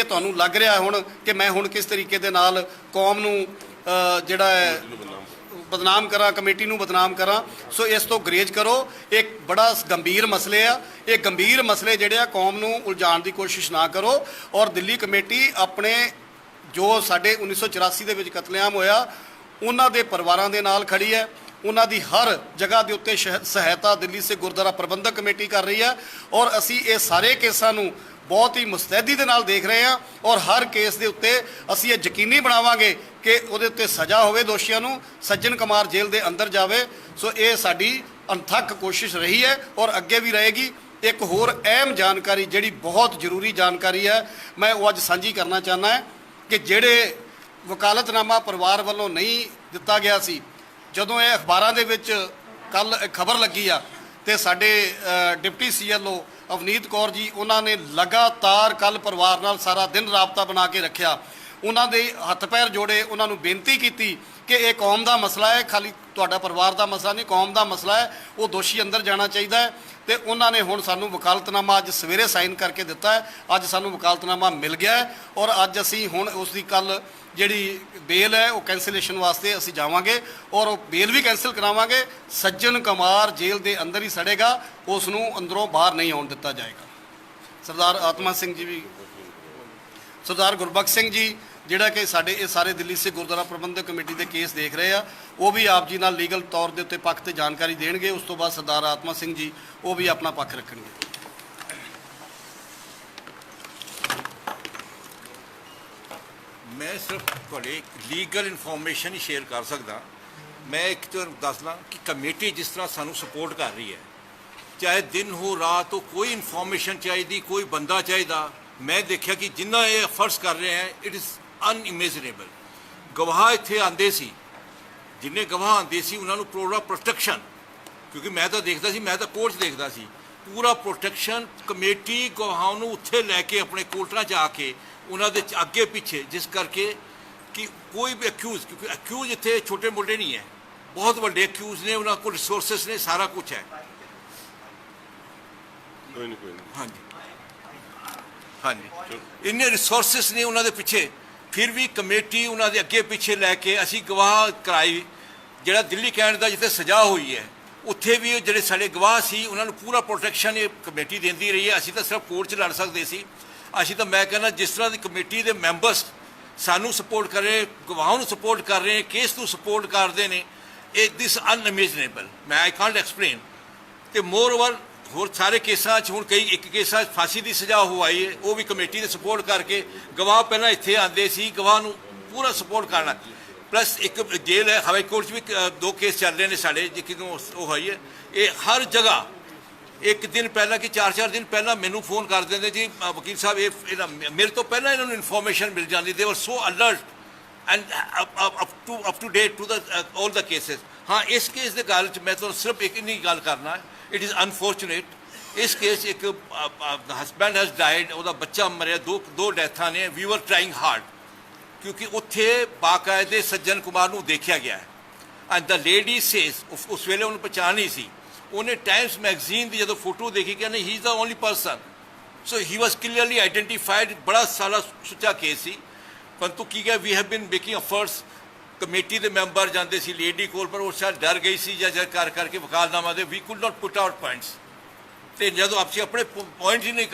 ਤੁਹਾਨੂੰ ਲੱਗ ਰਿਹਾ ਹੁਣ ਕਿ ਮੈਂ ਹੁਣ ਕਿਸ ਤਰੀਕੇ ਦੇ ਨਾਲ ਕੌਮ ਨੂੰ ਜਿਹੜਾ ਹੈ ਬਦਨਾਮ ਕਰਾਂ, ਕਮੇਟੀ ਨੂੰ ਬਦਨਾਮ ਕਰਾਂ। ਸੋ ਇਸ ਤੋਂ ਗਰੇਜ ਕਰੋ, ਇੱਕ ਬੜਾ ਗੰਭੀਰ ਮਸਲੇ ਆ, ਇਹ ਗੰਭੀਰ ਮਸਲੇ ਜਿਹੜੇ ਆ ਕੌਮ ਨੂੰ ਉਲਝਾਉਣ ਦੀ ਕੋਸ਼ਿਸ਼ ਨਾ ਕਰੋ। ਔਰ ਦਿੱਲੀ ਕਮੇਟੀ ਆਪਣੇ ਜੋ ਸਾਡੇ 1984 ਦੇ ਵਿੱਚ ਕਤਲੇਆਮ ਹੋਇਆ ਉਹਨਾਂ ਦੇ ਪਰਿਵਾਰਾਂ ਦੇ ਨਾਲ ਖੜੀ ਹੈ, ਉਹਨਾਂ ਦੀ ਹਰ ਜਗ੍ਹਾ ਦੇ ਉੱਤੇ ਸਹਾਇਤਾ ਦਿੱਲੀ ਸਿੱਖ ਗੁਰਦੁਆਰਾ ਪ੍ਰਬੰਧਕ ਕਮੇਟੀ ਕਰ ਰਹੀ ਹੈ। ਔਰ ਅਸੀਂ ਇਹ ਸਾਰੇ ਕੇਸਾਂ ਨੂੰ ਬਹੁਤ ਹੀ ਮੁਸਤੈਦੀ ਦੇ ਨਾਲ ਦੇਖ ਰਹੇ ਹਾਂ ਔਰ ਹਰ ਕੇਸ ਦੇ ਉੱਤੇ ਅਸੀਂ ਇਹ ਯਕੀਨੀ ਬਣਾਵਾਂਗੇ ਕਿ ਉਹਦੇ ਉੱਤੇ ਸਜ਼ਾ ਹੋਵੇ, ਦੋਸ਼ੀਆਂ ਨੂੰ, ਸੱਜਣ ਕੁਮਾਰ ਜੇਲ੍ਹ ਦੇ ਅੰਦਰ ਜਾਵੇ। ਸੋ ਇਹ ਸਾਡੀ ਅਣਥੱਕ ਕੋਸ਼ਿਸ਼ ਰਹੀ ਹੈ ਔਰ ਅੱਗੇ ਵੀ ਰਹੇਗੀ। ਇੱਕ ਹੋਰ ਅਹਿਮ ਜਾਣਕਾਰੀ ਜਿਹੜੀ ਬਹੁਤ ਜ਼ਰੂਰੀ ਜਾਣਕਾਰੀ ਹੈ, ਮੈਂ ਉਹ ਅੱਜ ਸਾਂਝੀ ਕਰਨਾ ਚਾਹੁੰਦਾ ਹਾਂ ਕਿ ਜਿਹੜੇ ਵਕਾਲਤਨਾਮਾ ਪਰਿਵਾਰ ਵੱਲੋਂ ਨਹੀਂ ਦਿੱਤਾ ਗਿਆ ਸੀ, ਜਦੋਂ ਇਹ ਅਖਬਾਰਾਂ ਦੇ ਵਿੱਚ ਕੱਲ ਖਬਰ ਲੱਗੀ ਆ ਤੇ ਸਾਡੇ ਡਿਪਟੀ CLO ਅਵਨੀਤ ਕੌਰ ਜੀ, ਉਹਨਾਂ ਨੇ ਲਗਾਤਾਰ ਕੱਲ ਪਰਿਵਾਰ ਨਾਲ ਸਾਰਾ ਦਿਨ ਰਾਬਤਾ ਬਣਾ ਕੇ ਰੱਖਿਆ, ਉਹਨਾਂ ਦੇ ਹੱਥ ਪੈਰ ਜੋੜੇ, ਉਹਨਾਂ ਨੂੰ ਬੇਨਤੀ ਕੀਤੀ ਕਿ ਇਹ ਕੌਮ ਦਾ ਮਸਲਾ ਹੈ, ਖਾਲੀ ਤੁਹਾਡਾ ਪਰਿਵਾਰ ਦਾ ਮਸਲਾ ਨਹੀਂ, ਕੌਮ ਦਾ ਮਸਲਾ ਹੈ, ਉਹ ਦੋਸ਼ੀ ਅੰਦਰ ਜਾਣਾ ਚਾਹੀਦਾ ਹੈ। ਤੇ ਉਹਨਾਂ ਨੇ ਹੁਣ ਸਾਨੂੰ ਵਕਾਲਤਨਾਮਾ ਅੱਜ ਸਵੇਰੇ ਸਾਈਨ ਕਰਕੇ ਦਿੱਤਾ ਹੈ। ਅੱਜ ਸਾਨੂੰ ਵਕਾਲਤਨਾਮਾ ਮਿਲ ਗਿਆ ਹੈ ਔਰ ਅੱਜ ਅਸੀਂ ਹੁਣ ਉਸ ਦੀ ਕੱਲ ਜਿਹੜੀ ਬੇਲ ਹੈ ਉਹ ਕੈਂਸਲੇਸ਼ਨ ਵਾਸਤੇ ਅਸੀਂ ਜਾਵਾਂਗੇ ਔਰ ਉਹ ਬੇਲ ਵੀ ਕੈਂਸਲ ਕਰਾਵਾਂਗੇ। ਸੱਜਣ ਕੁਮਾਰ ਜੇਲ੍ਹ ਦੇ ਅੰਦਰ ਹੀ ਸੜੇਗਾ, ਉਸ ਨੂੰ ਅੰਦਰੋਂ ਬਾਹਰ ਨਹੀਂ ਆਉਣ ਦਿੱਤਾ ਜਾਏਗਾ। ਸਰਦਾਰ ਆਤਮਾ ਸਿੰਘ ਜੀ ਵੀ, ਸਰਦਾਰ ਗੁਰਬਖਸ਼ ਸਿੰਘ ਜੀ ਜਿਹੜਾ ਕਿ ਸਾਡੇ ਇਹ ਸਾਰੇ ਦਿੱਲੀ ਸਿੱਖ ਗੁਰਦੁਆਰਾ ਪ੍ਰਬੰਧਕ ਕਮੇਟੀ ਦੇ ਕੇਸ ਦੇਖ ਰਹੇ ਆ, ਉਹ ਵੀ ਆਪ ਜੀ ਨਾਲ ਲੀਗਲ ਤੌਰ ਦੇ ਉੱਤੇ ਪੱਖ ਤੇ ਜਾਣਕਾਰੀ ਦੇਣਗੇ। ਉਸ ਤੋਂ ਬਾਅਦ ਸਰਦਾਰ ਆਤਮਾ ਸਿੰਘ ਜੀ ਉਹ ਵੀ ਆਪਣਾ ਪੱਖ ਰੱਖਣਗੇ। ਮੈਂ ਸਿਰਫ ਤੁਹਾਡੇ ਲੀਗਲ ਇਨਫੋਰਮੇਸ਼ਨ ਹੀ ਸ਼ੇਅਰ ਕਰ ਸਕਦਾ। ਮੈਂ ਇੱਕ ਤੁਹਾਨੂੰ ਦੱਸਦਾ ਕਿ ਕਮੇਟੀ ਜਿਸ ਤਰ੍ਹਾਂ ਸਾਨੂੰ ਸਪੋਰਟ ਕਰ ਰਹੀ ਹੈ, ਚਾਹੇ ਦਿਨ ਹੋ ਰਾਤ ਹੋ, ਕੋਈ ਇਨਫੋਰਮੇਸ਼ਨ ਚਾਹੀਦੀ, ਕੋਈ ਬੰਦਾ ਚਾਹੀਦਾ, ਮੈਂ ਦੇਖਿਆ ਕਿ ਜਿੰਨਾ ਇਹ ਐਫਰਟਸ ਕਰ ਰਹੇ ਹੈ ਇਟ ਇਜ਼ ਅਨਇਮੇਜਨੇਬਲ। ਗਵਾਹ ਇੱਥੇ ਆਉਂਦੇ ਸੀ, ਜਿੰਨੇ ਗਵਾਹ ਆਉਂਦੇ ਸੀ ਉਹਨਾਂ ਨੂੰ ਪੂਰਾ ਪ੍ਰੋਟੈਕਸ਼ਨ, ਕਿਉਂਕਿ ਮੈਂ ਤਾਂ ਦੇਖਦਾ ਸੀ, ਮੈਂ ਤਾਂ ਕੋਰਟ 'ਚ ਦੇਖਦਾ ਸੀ, ਪੂਰਾ ਪ੍ਰੋਟੈਕਸ਼ਨ ਕਮੇਟੀ ਗਵਾਹਾਂ ਨੂੰ ਉੱਥੇ ਲੈ ਕੇ ਆਪਣੇ ਕੋਰਟਾਂ 'ਚ ਆ ਕੇ ਉਹਨਾਂ ਦੇ ਅੱਗੇ ਪਿੱਛੇ, ਜਿਸ ਕਰਕੇ ਕਿ ਕੋਈ ਵੀ ਅਕਿਊਜ਼, ਕਿਉਂਕਿ ਅਕਿਊਜ਼ ਇੱਥੇ ਛੋਟੇ ਮੋਟੇ ਨਹੀਂ ਹੈ, ਬਹੁਤ ਵੱਡੇ ਅਕਿਊਜ਼ ਨੇ, ਉਹਨਾਂ ਕੋਲ ਰਿਸੋਰਸਿਸ ਨੇ, ਸਾਰਾ ਕੁਝ ਹੈ। ਕੋਈ ਨਹੀਂ ਹਾਂਜੀ ਹਾਂਜੀ, ਇੰਨੇ ਰਿਸੋਰਸਿਸ ਨੇ ਉਹਨਾਂ ਦੇ ਪਿੱਛੇ, ਫਿਰ ਵੀ ਕਮੇਟੀ ਉਹਨਾਂ ਦੇ ਅੱਗੇ ਪਿੱਛੇ ਲੈ ਕੇ ਅਸੀਂ ਗਵਾਹ ਕਰਾਈ। ਜਿਹੜਾ ਦਿੱਲੀ ਕੈਂਟ ਦਾ ਜਿੱਥੇ ਸਜ਼ਾ ਹੋਈ ਹੈ, ਉੱਥੇ ਵੀ ਜਿਹੜੇ ਸਾਡੇ ਗਵਾਹ ਸੀ ਉਹਨਾਂ ਨੂੰ ਪੂਰਾ ਪ੍ਰੋਟੈਕਸ਼ਨ ਇਹ ਕਮੇਟੀ ਦਿੰਦੀ ਰਹੀ ਹੈ। ਅਸੀਂ ਤਾਂ ਸਿਰਫ ਕੋਰਟ 'ਚ ਲੜ ਸਕਦੇ ਸੀ। ਅਸੀਂ ਤਾਂ, ਮੈਂ ਕਹਿੰਦਾ, ਜਿਸ ਤਰ੍ਹਾਂ ਦੀ ਕਮੇਟੀ ਦੇ ਮੈਂਬਰਸ ਸਾਨੂੰ ਸਪੋਰਟ ਕਰ ਰਹੇ, ਗਵਾਹਾਂ ਨੂੰ ਸਪੋਰਟ ਕਰ ਰਹੇ, ਕੇਸ ਨੂੰ ਸਪੋਰਟ ਕਰਦੇ ਨੇ, ਇਹ ਦਿਸ ਅਨਇਮੇਜਨੇਬਲ, ਮੈਂ ਆਈ ਕਾਂਟ ਐਕਸਪਲੇਨ। ਤੇ ਮੋਰ ਓਵਰ ਹੋਰ ਸਾਰੇ ਕੇਸਾਂ 'ਚ ਹੁਣ ਇੱਕ ਕੇਸਾਂ 'ਚ ਫਾਂਸੀ ਦੀ ਸਜ਼ਾ ਹੋਈ ਹੈ, ਉਹ ਵੀ ਕਮੇਟੀ ਦੇ ਸਪੋਰਟ ਕਰਕੇ। ਗਵਾਹ ਪਹਿਲਾਂ ਇੱਥੇ ਆਉਂਦੇ ਸੀ, ਗਵਾਹ ਨੂੰ ਪੂਰਾ ਸਪੋਰਟ ਕਰਨਾ। ਪਲੱਸ ਇੱਕ ਜੇਲ੍ਹ ਹੈ, ਹਾਈ ਕੋਰਟ 'ਚ ਵੀ 2 ਕੇਸ ਚੱਲ ਰਹੇ ਨੇ ਸਾਡੇ, ਜਿਹਨੂੰ ਉਹ ਹੋਈ ਹੈ। ਇਹ ਹਰ ਜਗ੍ਹਾ ਇੱਕ ਦਿਨ ਪਹਿਲਾਂ ਕਿ 4-4 ਦਿਨ ਪਹਿਲਾਂ ਮੈਨੂੰ ਫੋਨ ਕਰ ਦਿੰਦੇ ਜੀ ਵਕੀਲ ਸਾਹਿਬ, ਇਹ ਮੇਰੇ ਤੋਂ ਪਹਿਲਾਂ ਇਹਨਾਂ ਨੂੰ ਇਨਫੋਰਮੇਸ਼ਨ ਮਿਲ ਜਾਂਦੀ। They were so alert and up to date to all the cases. ਹਾਂ, ਇਸ ਕੇਸ ਦੇ ਗੱਲ 'ਚ ਮੈਂ ਤੁਹਾਨੂੰ ਸਿਰਫ ਇੱਕ ਇੰਨੀ ਗੱਲ ਕਰਨਾ, ਇਟ ਇਜ਼ ਅਨਫੋਰਚੂਨੇਟ। ਇਸ ਕੇਸ 'ਚ ਇੱਕ ਹਸਬੈਂਡ ਹੈਜ਼ ਡਾਈਡ, ਉਹਦਾ ਬੱਚਾ ਮਰਿਆ, ਦੋ ਡੈਥਾਂ ਨੇ। ਵੀ ਵਰ ਟਰਾਈਂਗ ਹਾਰਡ, ਕਿਉਂਕਿ ਉੱਥੇ ਬਾਕਾਇਦੇ ਸੱਜਣ ਕੁਮਾਰ ਨੂੰ ਦੇਖਿਆ ਗਿਆ ਹੈ। ਐਂਡ ਦ ਲੇਡੀ ਸੇਜ਼, ਉਸ ਵੇਲੇ ਉਹਨੂੰ ਪਛਾਣ ਨਹੀਂ ਸੀ, ਉਹਨੇ ਟਾਈਮਸ ਮੈਗਜ਼ੀਨ ਦੀ ਜਦੋਂ ਫੋਟੋ ਦੇਖੀ ਕਹਿੰਦੇ he is the only person, so he was clearly identified. ਬੜਾ ਸਾਰਾ ਸੁੱਚਾ ਕੇਸ ਸੀ, ਪਰੰਤੂ ਕੀ ਗਿਆ, we have been making efforts. Committee ਦੇ ਮੈਂਬਰ ਜਾਂਦੇ ਸੀ ਲੇਡੀ ਕੋਲ, ਪਰ ਉਹ ਸ਼ਾਇਦ ਡਰ ਗਈ ਸੀ ਜਾਂ ਕਰ ਕਰਕੇ ਵਕਾਲਨਾਮਾ ਦੇ we could not put out points. ਤੇ ਜਦੋਂ ਆਪਸੀ ਆਪਣੇ ਪੁਆਇੰਟ ਹੀ ਨਹੀਂ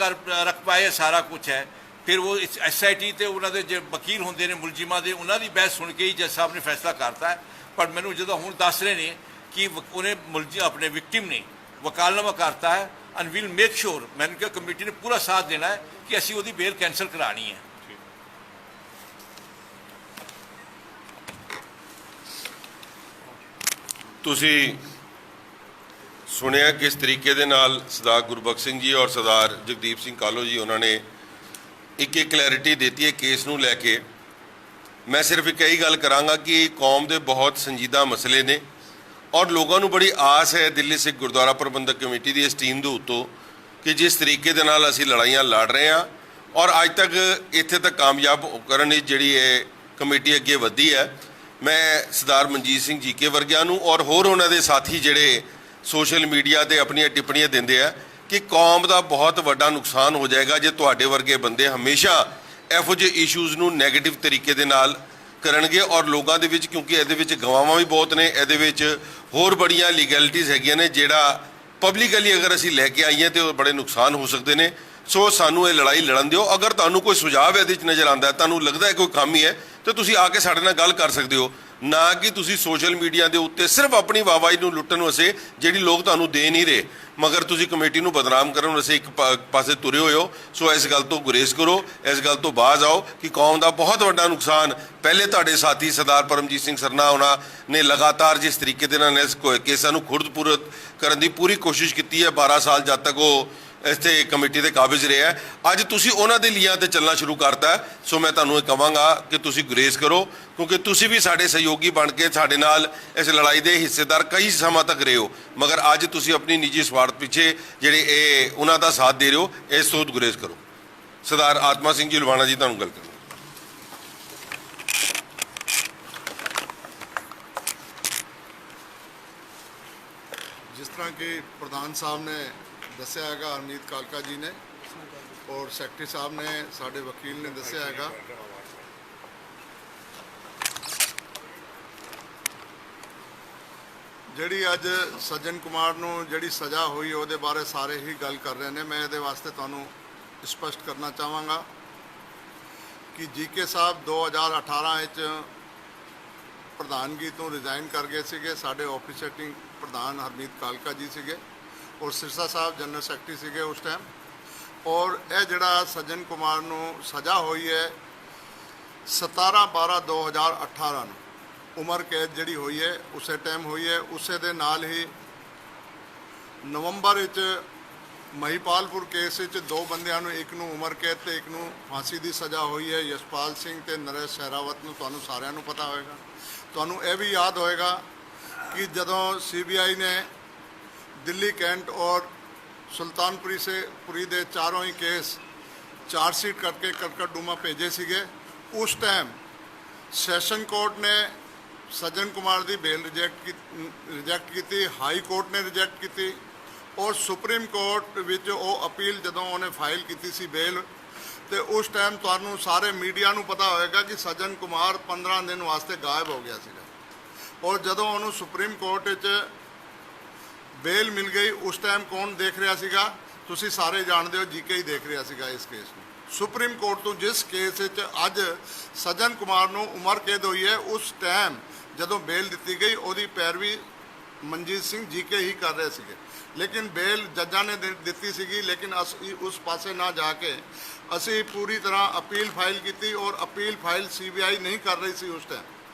ਰੱਖ ਪਾਏ, ਸਾਰਾ ਕੁਝ ਹੈ, ਫਿਰ ਉਹ SIT ਤੇ ਉਹਨਾਂ ਦੇ ਜਿਹੜੇ ਵਕੀਲ ਹੁੰਦੇ ਨੇ ਮੁਲਜ਼ਮਾਂ ਦੇ, ਉਹਨਾਂ ਦੀ ਬਹਿਸ ਸੁਣ ਕੇ ਹੀ ਜੱਜ ਸਾਹਿਬ ਨੇ ਫੈਸਲਾ ਕਰਤਾ ਹੈ। ਪਰ ਮੈਨੂੰ ਜਦੋਂ ਹੁਣ ਦੱਸ ਰਹੇ ਨੇ ਕਿ ਉਹਨੇ ਆਪਣੇ ਵਿਕਟਿਮ ਨੇ ਵਕਾਲਨਾਮਾ ਕਰਤਾ ਹੈ, ਐਂਡ ਵੀਲ ਮੇਕ ਸ਼ੋਰ, ਮੈਨੂੰ ਕਿਹਾ ਕਮੇਟੀ ਨੇ ਪੂਰਾ ਸਾਥ ਦੇਣਾ ਹੈ ਕਿ ਅਸੀਂ ਉਹਦੀ ਬੇਲ ਕੈਂਸਲ ਕਰਾਣੀ ਹੈ। ਤੁਸੀਂ ਸੁਣਿਆ ਕਿਸ ਤਰੀਕੇ ਦੇ ਨਾਲ ਸਰਦਾਰ ਗੁਰਬਖਸ਼ ਸਿੰਘ ਜੀ ਔਰ ਸਰਦਾਰ ਜਗਦੀਪ ਸਿੰਘ ਕਾਲੋ ਜੀ ਉਹਨਾਂ ਨੇ ਇੱਕ ਕਲੈਰਿਟੀ ਦਿੱਤੀ ਹੈ ਕੇਸ ਨੂੰ ਲੈ ਕੇ। ਮੈਂ ਸਿਰਫ ਇੱਕ ਇਹੀ ਗੱਲ ਕਰਾਂਗਾ ਕਿ ਕੌਮ ਦੇ ਬਹੁਤ ਸੰਜੀਦਾ ਮਸਲੇ ਨੇ ਔਰ ਲੋਕਾਂ ਨੂੰ ਬੜੀ ਆਸ ਹੈ ਦਿੱਲੀ ਸਿੱਖ ਗੁਰਦੁਆਰਾ ਪ੍ਰਬੰਧਕ ਕਮੇਟੀ ਦੀ ਇਸ ਟੀਮ ਦੇ ਉੱਤੋਂ ਕਿ ਜਿਸ ਤਰੀਕੇ ਦੇ ਨਾਲ ਅਸੀਂ ਲੜਾਈਆਂ ਲੜ ਰਹੇ ਹਾਂ ਔਰ ਅੱਜ ਤੱਕ ਇੱਥੇ ਤੱਕ ਕਾਮਯਾਬ ਕਰਨ ਦੀ ਜਿਹੜੀ ਇਹ ਕਮੇਟੀ ਅੱਗੇ ਵਧੀ ਹੈ। ਮੈਂ ਸਰਦਾਰ ਮਨਜੀਤ ਸਿੰਘ ਜੀਕੇ ਵਰਗਿਆਂ ਨੂੰ ਔਰ ਹੋਰ ਉਹਨਾਂ ਦੇ ਸਾਥੀ ਜਿਹੜੇ ਸੋਸ਼ਲ ਮੀਡੀਆ ਤੇ ਆਪਣੀਆਂ ਟਿੱਪਣੀਆਂ ਦਿੰਦੇ ਆ ਕਿ ਕੌਮ ਦਾ ਬਹੁਤ ਵੱਡਾ ਨੁਕਸਾਨ ਹੋ ਜਾਏਗਾ ਜੇ ਤੁਹਾਡੇ ਵਰਗੇ ਬੰਦੇ ਹਮੇਸ਼ਾ ਇਹੋ ਜਿਹੇ ਇਸ਼ੂਜ਼ ਨੂੰ ਨੈਗੇਟਿਵ ਤਰੀਕੇ ਦੇ ਨਾਲ ਕਰਨਗੇ ਔਰ ਲੋਕਾਂ ਦੇ ਵਿੱਚ, ਕਿਉਂਕਿ ਇਹਦੇ ਵਿੱਚ ਗਵਾਹਾਂ ਵੀ ਬਹੁਤ ਨੇ, ਇਹਦੇ ਵਿੱਚ ਹੋਰ ਬੜੀਆਂ ਲੀਗੈਲਿਟੀਜ਼ ਹੈਗੀਆਂ ਨੇ ਜਿਹੜਾ ਪਬਲਿਕਲੀ ਅਗਰ ਅਸੀਂ ਲੈ ਕੇ ਆਈਏ ਤਾਂ ਬੜੇ ਨੁਕਸਾਨ ਹੋ ਸਕਦੇ ਨੇ। ਸੋ ਸਾਨੂੰ ਇਹ ਲੜਾਈ ਲੜਨ ਦਿਓ। ਅਗਰ ਤੁਹਾਨੂੰ ਕੋਈ ਸੁਝਾਅ ਇਹਦੇ ਵਿੱਚ ਨਜ਼ਰ ਆਉਂਦਾ, ਤੁਹਾਨੂੰ ਲੱਗਦਾ ਹੈ ਕੋਈ ਖਾਮੀ ਹੈ, ਤਾਂ ਤੁਸੀਂ ਆ ਕੇ ਸਾਡੇ ਨਾਲ ਗੱਲ ਕਰ ਸਕਦੇ ਹੋ, ਨਾ ਕਿ ਤੁਸੀਂ ਸੋਸ਼ਲ ਮੀਡੀਆ ਦੇ ਉੱਤੇ ਸਿਰਫ ਆਪਣੀ ਵਾਹਵਾਹੀ ਨੂੰ ਲੁੱਟਣ ਵਾਸਤੇ ਜਿਹੜੀ ਲੋਕ ਤੁਹਾਨੂੰ ਦੇ ਨਹੀਂ ਰਹੇ, ਮਗਰ ਤੁਸੀਂ ਕਮੇਟੀ ਨੂੰ ਬਦਨਾਮ ਕਰਨ ਵਾਸਤੇ ਇੱਕ ਪਾਸੇ ਤੁਰੇ ਹੋਏ ਹੋ। ਸੋ ਇਸ ਗੱਲ ਤੋਂ ਗੁਰੇਜ਼ ਕਰੋ, ਇਸ ਗੱਲ ਤੋਂ ਬਾਜ਼ ਆਓ ਕਿ ਕੌਮ ਦਾ ਬਹੁਤ ਵੱਡਾ ਨੁਕਸਾਨ ਪਹਿਲੇ ਤੁਹਾਡੇ ਸਾਥੀ ਸਰਦਾਰ ਪਰਮਜੀਤ ਸਿੰਘ ਸਰਨਾ ਉਹਨਾਂ ਨੇ ਲਗਾਤਾਰ ਜਿਸ ਤਰੀਕੇ ਦੇ ਨਾਲ ਇਸ ਕੇਸਾਂ ਨੂੰ ਖੁਰਦ-ਪੁਰਦ ਕਰਨ ਦੀ ਪੂਰੀ ਕੋਸ਼ਿਸ਼ ਕੀਤੀ ਹੈ 12 ਸਾਲ ਜਦ ਤੱਕ ਉਹ ਇੱਥੇ ਕਮੇਟੀ ਦੇ ਕਾਬਜ਼ ਰਿਹਾ। ਅੱਜ ਤੁਸੀਂ ਉਹਨਾਂ ਦੇ ਲੀਆਂ ਤੇ ਚੱਲਣਾ ਸ਼ੁਰੂ ਕਰਤਾ। ਸੋ ਮੈਂ ਤੁਹਾਨੂੰ ਇਹ ਕਹਾਂਗਾ ਕਿ ਤੁਸੀਂ ਗੁਰੇਜ਼ ਕਰੋ, ਕਿਉਂਕਿ ਤੁਸੀਂ ਵੀ ਸਾਡੇ ਸਹਿਯੋਗੀ ਬਣ ਕੇ ਸਾਡੇ ਨਾਲ ਇਸ ਲੜਾਈ ਦੇ ਹਿੱਸੇਦਾਰ ਕਈ ਸਮਾਂ ਤੱਕ ਰਹੇ ਹੋ, ਮਗਰ ਅੱਜ ਤੁਸੀਂ ਆਪਣੀ ਨਿੱਜੀ ਸਵਾਰਥ ਪਿੱਛੇ ਜਿਹੜੇ ਇਹ ਉਹਨਾਂ ਦਾ ਸਾਥ ਦੇ ਰਹੇ ਹੋ, ਇਸ ਤੋਂ ਗੁਰੇਜ਼ ਕਰੋ। ਸਰਦਾਰ ਆਤਮਾ ਸਿੰਘ ਜੀ ਲਵਾਣਾ ਜੀ, ਤੁਹਾਨੂੰ ਗੱਲ ਕਰਨੀ। ਜਿਸ ਤਰ੍ਹਾਂ ਕਿ ਪ੍ਰਧਾਨ ਸਾਹਿਬ ਨੇ ਦੱਸਿਆ ਹੈਗਾ ਹਰਮੀਤ ਕਾਲਕਾ ਜੀ ਨੇ ਔਰ ਸੈਕਟਰੀ ਸਾਹਿਬ ਨੇ, ਸਾਡੇ ਵਕੀਲ ਨੇ ਦੱਸਿਆ ਹੈਗਾ। ਜਿਹੜੀ ਅੱਜ ਸੱਜਣ ਕੁਮਾਰ ਨੂੰ ਜਿਹੜੀ ਸਜ਼ਾ ਹੋਈ ਉਹਦੇ ਬਾਰੇ ਸਾਰੇ ਹੀ ਗੱਲ ਕਰ ਰਹੇ ਨੇ। ਮੈਂ ਇਹਦੇ ਵਾਸਤੇ ਤੁਹਾਨੂੰ ਸਪਸ਼ਟ ਕਰਨਾ ਚਾਹਾਂਗਾ ਕਿ ਜੀਕੇ ਸਾਹਿਬ 2018 ਵਿੱਚ ਪ੍ਰਧਾਨਗੀ ਤੋਂ ਰਿਜ਼ਾਈਨ ਕਰ ਗਏ ਸੀਗੇ। ਸਾਡੇ ਆਫਿਸੇਟਿੰਗ ਪ੍ਰਧਾਨ ਹਰਮੀਤ ਕਾਲਕਾ ਜੀ ਸੀਗੇ ਔਰ ਸਿਰਸਾ ਸਾਹਿਬ ਜਨਰਲ ਸੈਕਟਰੀ ਸੀਗੇ ਉਸ ਟਾਈਮ। ਔਰ ਇਹ ਜਿਹੜਾ ਸੱਜਣ ਕੁਮਾਰ ਨੂੰ ਸਜ਼ਾ ਹੋਈ ਹੈ 17/12/2018 ਨੂੰ ਉਮਰ ਕੈਦ ਜਿਹੜੀ ਹੋਈ ਹੈ ਉਸੇ ਟਾਈਮ ਹੋਈ ਹੈ। ਉਸੇ ਦੇ ਨਾਲ ਹੀ ਨਵੰਬਰ ਵਿੱਚ ਮਹੀਪਾਲਪੁਰ ਕੇਸ ਵਿੱਚ ਦੋ ਬੰਦਿਆਂ ਨੂੰ, ਇੱਕ ਨੂੰ ਉਮਰ ਕੈਦ ਤੇ ਇੱਕ ਨੂੰ ਫਾਂਸੀ ਦੀ ਸਜ਼ਾ ਹੋਈ ਹੈ, ਯਸ਼ਪਾਲ ਸਿੰਘ ਤੇ ਨਰੇਸ਼ ਸਹਿਰਾਵਤ ਨੂੰ। ਤੁਹਾਨੂੰ ਸਾਰਿਆਂ ਨੂੰ ਪਤਾ ਹੋਵੇਗਾ। ਤੁਹਾਨੂੰ ਇਹ ਵੀ ਯਾਦ ਹੋਵੇਗਾ ਕਿ ਜਦੋਂ ਸੀਬੀਆਈ ਨੇ ਦਿੱਲੀ ਕੈਂਟ ਔਰ ਸੁਲਤਾਨਪੁਰੀ ਦੇ ਚਾਰੋਂ ਹੀ ਕੇਸ ਚਾਰਜਸ਼ੀਟ ਕਰਕੇ ਕਰਕਟਡੂਮਾ ਭੇਜੇ ਸੀਗੇ, ਉਸ ਟਾਈਮ ਸੈਸ਼ਨ ਕੋਰਟ ਨੇ ਸੱਜਣ ਕੁਮਾਰ ਦੀ ਬੇਲ ਰਿਜੈਕਟ ਕੀਤੀ, ਹਾਈ ਕੋਰਟ ਨੇ ਰਿਜੈਕਟ ਕੀਤੀ ਔਰ ਸੁਪਰੀਮ ਕੋਰਟ ਵਿੱਚ ਉਹ ਅਪੀਲ ਜਦੋਂ ਉਹਨੇ ਫਾਈਲ ਕੀਤੀ ਸੀ ਬੇਲ, ਤੇ ਉਸ ਟਾਈਮ ਤੁਹਾਨੂੰ ਸਾਰੇ ਮੀਡੀਆ ਨੂੰ ਪਤਾ ਹੋਵੇਗਾ ਕਿ ਸੱਜਣ ਕੁਮਾਰ 15 ਦਿਨ ਵਾਸਤੇ ਗਾਇਬ ਹੋ ਗਿਆ ਸੀਗਾ। ਔਰ ਜਦੋਂ ਉਹਨੂੰ ਸੁਪਰੀਮ ਕੋਰਟ ਵਿੱਚ ਬੇਲ ਮਿਲ ਗਈ ਉਸ ਟਾਈਮ ਕੌਣ ਦੇਖ ਰਿਹਾ ਸੀਗਾ? ਤੁਸੀਂ ਸਾਰੇ ਜਾਣਦੇ ਹੋ, ਜੀਕੇ ਹੀ ਦੇਖ ਰਿਹਾ ਸੀਗਾ ਇਸ ਕੇਸ ਨੂੰ। ਸੁਪਰੀਮ ਕੋਰਟ ਤੋਂ ਜਿਸ ਕੇਸ ਵਿੱਚ ਅੱਜ ਸੱਜਣ ਕੁਮਾਰ ਨੂੰ ਉਮਰ ਕੈਦ ਹੋਈ ਹੈ, ਉਸ ਟਾਈਮ ਜਦੋਂ ਬੇਲ ਦਿੱਤੀ ਗਈ ਉਹਦੀ ਪੈਰਵੀ ਮਨਜੀਤ ਸਿੰਘ ਜੀਕੇ ਹੀ ਕਰ ਰਹੇ ਸੀਗੇ। ਲੇਕਿਨ ਬੇਲ ਜੱਜਾਂ ਨੇ ਦਿੱਤੀ ਸੀਗੀ, ਲੇਕਿਨ ਅਸੀਂ ਉਸ ਪਾਸੇ ਨਾ ਜਾ ਕੇ ਅਸੀਂ ਪੂਰੀ ਤਰ੍ਹਾਂ ਅਪੀਲ ਫਾਈਲ ਕੀਤੀ ਔਰ ਅਪੀਲ ਫਾਈਲ ਸੀਬੀਆਈ ਨਹੀਂ ਕਰ ਰਹੀ ਸੀ ਉਸ ਟਾਈਮ।